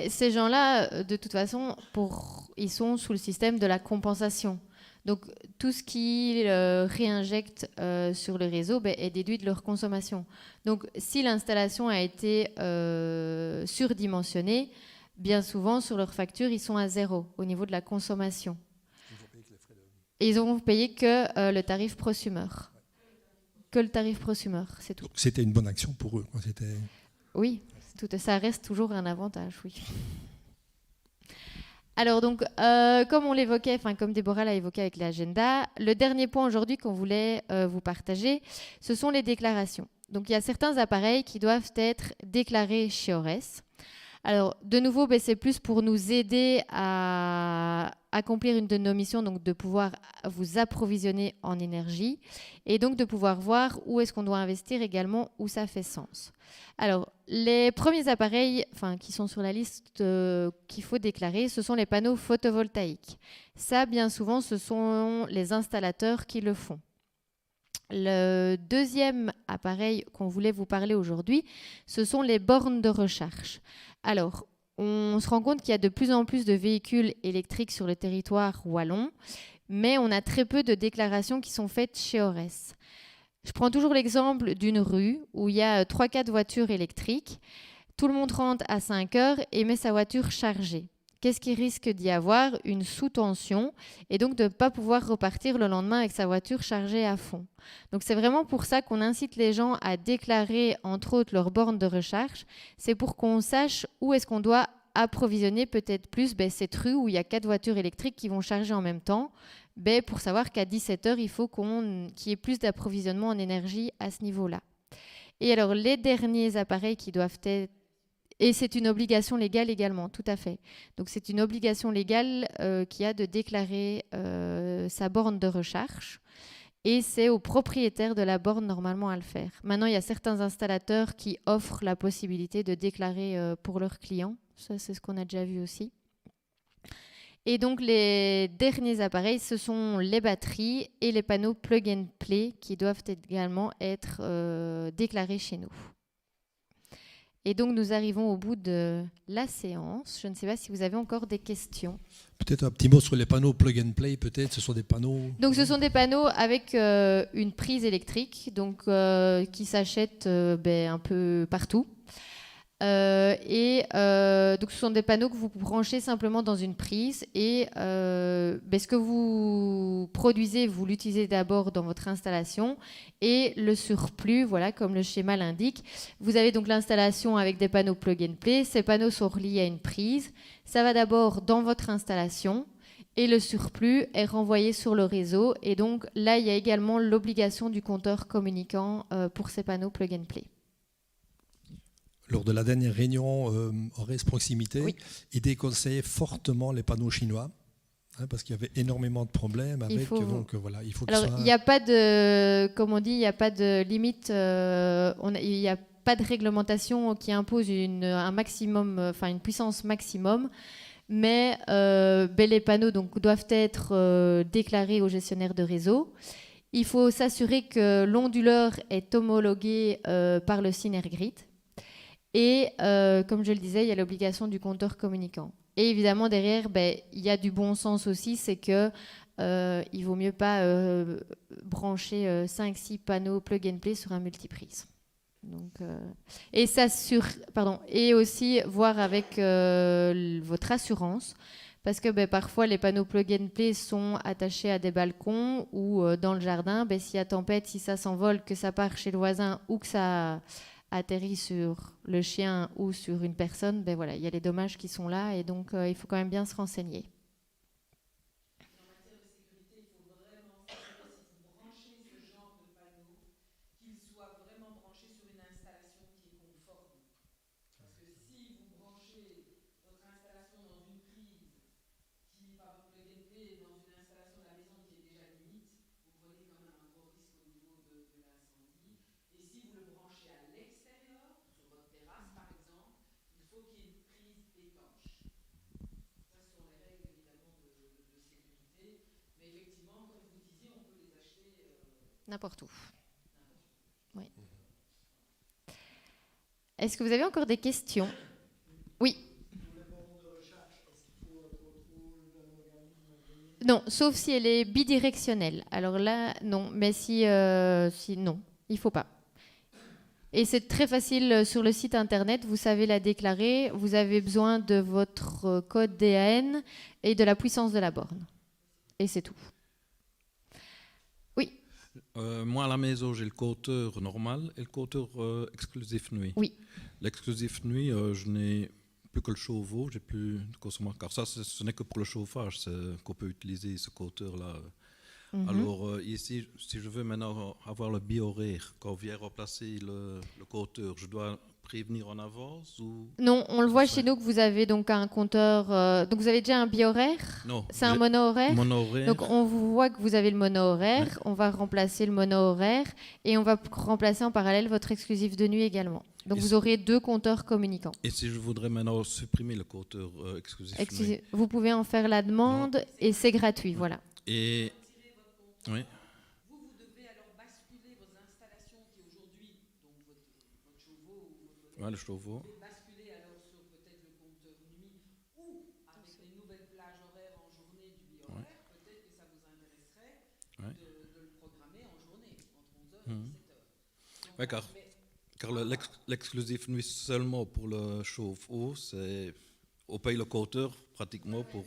Speaker 5: Ces gens-là, de toute façon, ils sont sous le système de la compensation. Donc, tout ce qu'ils réinjectent sur le réseau est déduit de leur consommation. Donc, si l'installation a été surdimensionnée, bien souvent, sur leur facture, ils sont à 0 au niveau de la consommation. Et ils n'auront payé que le tarif prosumer. Que le tarif prosumer, c'est tout.
Speaker 1: Donc, c'était une bonne action pour eux.
Speaker 5: Oui, ça reste toujours un avantage, oui. Alors donc, comme on l'évoquait, comme Déborah l'a évoqué avec l'agenda, le dernier point aujourd'hui qu'on voulait vous partager, ce sont les déclarations. Donc il y a certains appareils qui doivent être déclarés chez ORES. Alors de nouveau, c'est plus pour nous aider à accomplir une de nos missions, donc de pouvoir vous approvisionner en énergie et donc de pouvoir voir où est-ce qu'on doit investir également, où ça fait sens. Alors, les premiers appareils qui sont sur la liste qu'il faut déclarer, ce sont les panneaux photovoltaïques. Ça, bien souvent, ce sont les installateurs qui le font. Le deuxième appareil qu'on voulait vous parler aujourd'hui, ce sont les bornes de recharge. Alors, on se rend compte qu'il y a de plus en plus de véhicules électriques sur le territoire wallon, mais on a très peu de déclarations qui sont faites chez ORES. Je prends toujours l'exemple d'une rue où il y a 3-4 voitures électriques. Tout le monde rentre à 5 heures et met sa voiture chargée. Qu'est-ce qui risque d'y avoir? Une sous-tension et donc de ne pas pouvoir repartir le lendemain avec sa voiture chargée à fond. Donc c'est vraiment pour ça qu'on incite les gens à déclarer entre autres leurs bornes de recharge. C'est pour qu'on sache où est-ce qu'on doit approvisionner peut-être plus cette rue où il y a 4 voitures électriques qui vont charger en même temps. Pour savoir qu'à 17h, il faut qu'il y ait plus d'approvisionnement en énergie à ce niveau-là. Et alors, les derniers appareils qui doivent être... Et c'est une obligation légale également, tout à fait. Donc, c'est une obligation légale qui a de déclarer sa borne de recharge. Et c'est au propriétaire de la borne normalement à le faire. Maintenant, il y a certains installateurs qui offrent la possibilité de déclarer pour leurs clients. Ça, c'est ce qu'on a déjà vu aussi. Et donc, les derniers appareils, ce sont les batteries et les panneaux plug and play qui doivent également être déclarés chez nous. Et donc, nous arrivons au bout de la séance. Je ne sais pas si vous avez encore des questions.
Speaker 1: Peut-être un petit mot sur les panneaux plug and play, peut-être. Ce sont des panneaux...
Speaker 5: Donc, ce sont des panneaux avec une prise électrique, donc, qui s'achètent un peu partout. Donc, ce sont des panneaux que vous branchez simplement dans une prise et ce que vous produisez, vous l'utilisez d'abord dans votre installation et le surplus, voilà, comme le schéma l'indique. Vous avez donc l'installation avec des panneaux plug and play. Ces panneaux sont reliés à une prise. Ça va d'abord dans votre installation et le surplus est renvoyé sur le réseau. Et donc là, il y a également l'obligation du compteur communicant pour ces panneaux plug and play.
Speaker 1: Lors de la dernière réunion Ores Proximité,
Speaker 5: Oui.
Speaker 1: il déconseillait fortement les panneaux chinois, parce qu'il y avait énormément de problèmes avec.
Speaker 5: Il faut
Speaker 1: que
Speaker 5: Alors,
Speaker 1: ça...
Speaker 5: il n'y a pas de, comme on dit, il n'y a pas de limite. Il n'y a pas de réglementation qui impose un maximum, une puissance maximum. Mais les panneaux donc, doivent être déclarés au gestionnaire de réseau. Il faut s'assurer que l'onduleur est homologué par le Synergrid. Et comme je le disais, il y a l'obligation du compteur communicant. Et évidemment, derrière, il y a du bon sens aussi, c'est que il vaut mieux pas brancher 5-6 panneaux plug and play sur un multiprise. Donc, et aussi voir avec votre assurance, parce que parfois les panneaux plug and play sont attachés à des balcons ou dans le jardin. S'il y a tempête, si ça s'envole, que ça part chez le voisin ou que ça atterrit sur le chien ou sur une personne, il y a les dommages qui sont là et donc il faut quand même bien se renseigner.
Speaker 2: En matière de sécurité, il faut vraiment s'assurer si vous branchez ce genre de panneau, qu'il soit vraiment branché sur une installation qui est conforme. Parce que si vous branchez votre installation dans une prise qui, par exemple, plug and play dans une installation de la maison qui est déjà limite, vous prenez quand même un gros risque au niveau de l'incendie. Et si vous le branchez à l'extérieur, sur votre terrasse par exemple, il faut qu'il y ait une prise étanche. Ça, ce sont les règles évidemment de sécurité. Mais effectivement, comme vous disiez, on peut les acheter
Speaker 5: N'importe où. Oui. Est-ce que vous avez encore des questions? Oui. Non, sauf si elle est bidirectionnelle. Alors là, non. Mais si non, il ne faut pas. Et c'est très facile sur le site internet. Vous savez la déclarer. Vous avez besoin de votre code DAN et de la puissance de la borne. Et c'est tout. Oui.
Speaker 13: Moi, à la maison, j'ai le compteur normal et le compteur exclusif nuit.
Speaker 5: Oui.
Speaker 13: L'exclusif nuit, je n'ai plus que le chauffe-eau, j'ai plus de consommation. Car ça, ce n'est que pour le chauffage qu'on peut utiliser ce compteur-là. Alors ici, si je veux maintenant avoir le biohoraire, quand on vient remplacer le compteur, je dois prévenir en avance ou...
Speaker 5: Non, on le voit chez nous que vous avez donc un compteur. Donc vous avez déjà un biohoraire?
Speaker 13: Non.
Speaker 5: C'est un mono-horaire?
Speaker 13: Mono-horaire.
Speaker 5: Donc on voit que vous avez le mono-horaire. Ouais. On va remplacer le mono-horaire et on va remplacer en parallèle votre exclusif de nuit également. Donc vous aurez 2 compteurs communicants.
Speaker 13: Et si je voudrais maintenant supprimer le compteur exclusif nuit,
Speaker 5: vous pouvez en faire la demande et c'est gratuit, voilà.
Speaker 13: Et... Oui.
Speaker 2: Vous devez alors basculer vos installations qui aujourd'hui, donc votre chauffe-eau ou votre...
Speaker 13: le chauffe-eau.
Speaker 2: Vous devez basculer alors sur peut-être le compteur nuit ou avec les nouvelles plages horaires en journée du biohoraire, peut-être que ça vous intéresserait de le programmer en journée, entre 11h et 17h.
Speaker 13: Oui, car l'exclusif nuit seulement pour le chauffe-eau, c'est on paye le compteur pratiquement pour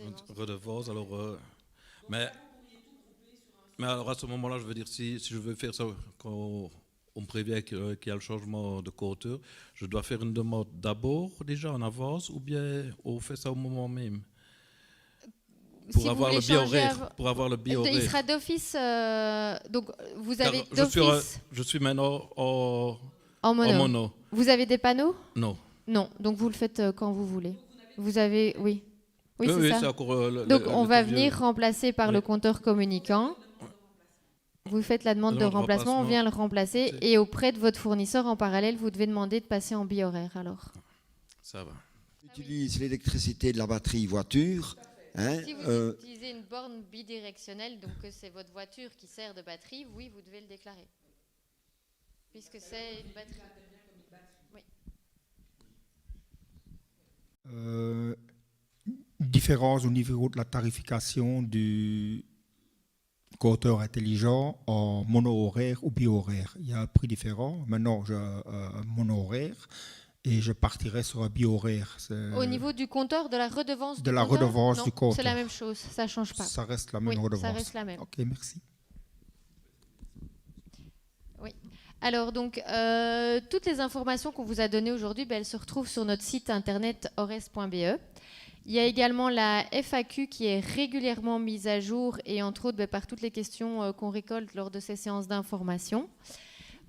Speaker 13: une redevance. Alors, mais alors à ce moment-là, je veux dire, si je veux faire ça, quand on me prévient qu'il y a le changement de compteur, je dois faire une demande d'abord déjà en avance ou bien on fait ça au moment même pour avoir le biohoraire. Pour avoir le biohoraire.
Speaker 5: Il sera d'office. Donc vous avez d'office.
Speaker 13: Je suis maintenant en
Speaker 5: mono. Vous avez des panneaux?
Speaker 13: Non.
Speaker 5: Non. Donc vous le faites quand vous voulez. Vous avez, oui, c'est ça.
Speaker 13: Encore,
Speaker 5: donc on va venir remplacer par le compteur communicant. Vous faites la demande de remplacement, on vient le remplacer. Et auprès de votre fournisseur, en parallèle, vous devez demander de passer en bi-horaire alors.
Speaker 13: Ça va.
Speaker 9: On utilise l'électricité de la batterie voiture. Hein,
Speaker 5: si vous utilisez une borne bidirectionnelle, donc que c'est votre voiture qui sert de batterie, oui, vous devez le déclarer. Puisque c'est une batterie. Oui.
Speaker 14: Différence au niveau de la tarification du compteur intelligent en mono-horaire ou bi-horaire. Il y a un prix différent. Maintenant, j'ai un mono-horaire et je partirai sur un bi-horaire.
Speaker 5: Au niveau du compteur, de la redevance
Speaker 14: de la redevance
Speaker 5: non,
Speaker 14: du compteur.
Speaker 5: C'est la même chose, ça ne change pas.
Speaker 14: Ça reste la même redevance.
Speaker 5: Ça reste la même.
Speaker 14: Ok, merci.
Speaker 5: Oui. Alors, donc, toutes les informations qu'on vous a données aujourd'hui, elles se retrouvent sur notre site internet ores.be. Il y a également la FAQ qui est régulièrement mise à jour et entre autres par toutes les questions qu'on récolte lors de ces séances d'information.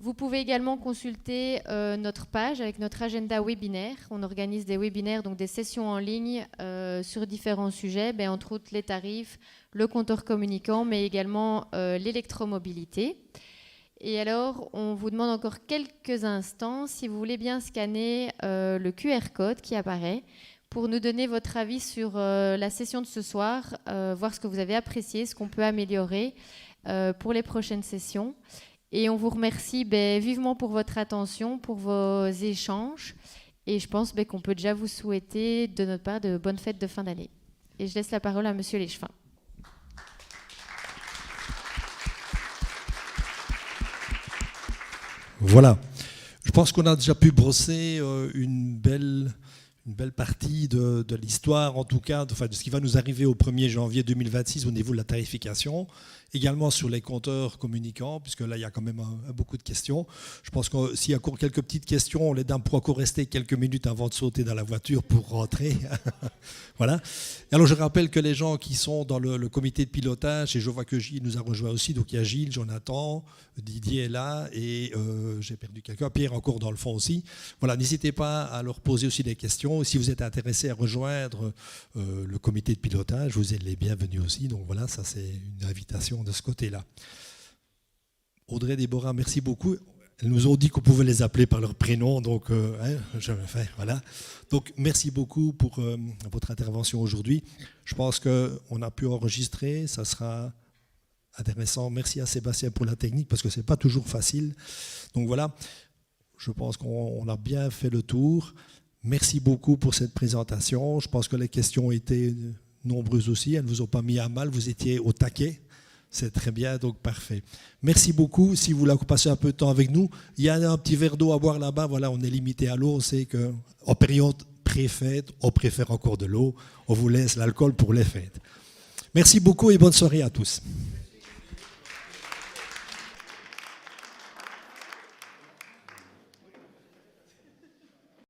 Speaker 5: Vous pouvez également consulter notre page avec notre agenda webinaire. On organise des webinaires, donc des sessions en ligne sur différents sujets, entre autres les tarifs, le compteur communicant, mais également l'électromobilité. Et alors, on vous demande encore quelques instants, si vous voulez bien scanner le QR code qui apparaît, pour nous donner votre avis sur la session de ce soir, voir ce que vous avez apprécié, ce qu'on peut améliorer pour les prochaines sessions. Et on vous remercie vivement pour votre attention, pour vos échanges. Et je pense qu'on peut déjà vous souhaiter de notre part de bonnes fêtes de fin d'année. Et je laisse la parole à Monsieur Léchevin.
Speaker 1: Voilà. Je pense qu'on a déjà pu brosser une belle partie de l'histoire, en tout cas, de ce qui va nous arriver au 1er janvier 2026 au niveau de la tarification, également sur les compteurs communicants, puisque là, il y a quand même beaucoup de questions. Je pense que s'il y a encore quelques petites questions, les dames pourront encore rester quelques minutes avant de sauter dans la voiture pour rentrer. Voilà. Alors, je rappelle que les gens qui sont dans le comité de pilotage, et je vois que Gilles nous a rejoint aussi, donc il y a Gilles, Jonathan, Didier est là, et j'ai perdu quelqu'un, Pierre encore dans le fond aussi. Voilà, n'hésitez pas à leur poser aussi des questions. Si vous êtes intéressé à rejoindre le comité de pilotage, vous êtes les bienvenus aussi. Donc voilà, ça c'est une invitation de ce côté-là. Audrey, Déborah, merci beaucoup. Elles nous ont dit qu'on pouvait les appeler par leur prénom, donc voilà. Donc merci beaucoup pour votre intervention aujourd'hui. Je pense qu'on a pu enregistrer, ça sera intéressant. Merci à Sébastien pour la technique, parce que c'est pas toujours facile. Donc voilà, je pense qu'on a bien fait le tour. Merci beaucoup pour cette présentation. Je pense que les questions étaient nombreuses aussi. Elles ne vous ont pas mis à mal. Vous étiez au taquet. C'est très bien, donc parfait. Merci beaucoup. Si vous voulez passer un peu de temps avec nous, il y a un petit verre d'eau à boire là-bas. Voilà, on est limité à l'eau. On sait qu'en période pré-fête, on préfère encore de l'eau. On vous laisse l'alcool pour les fêtes. Merci beaucoup et bonne soirée à tous.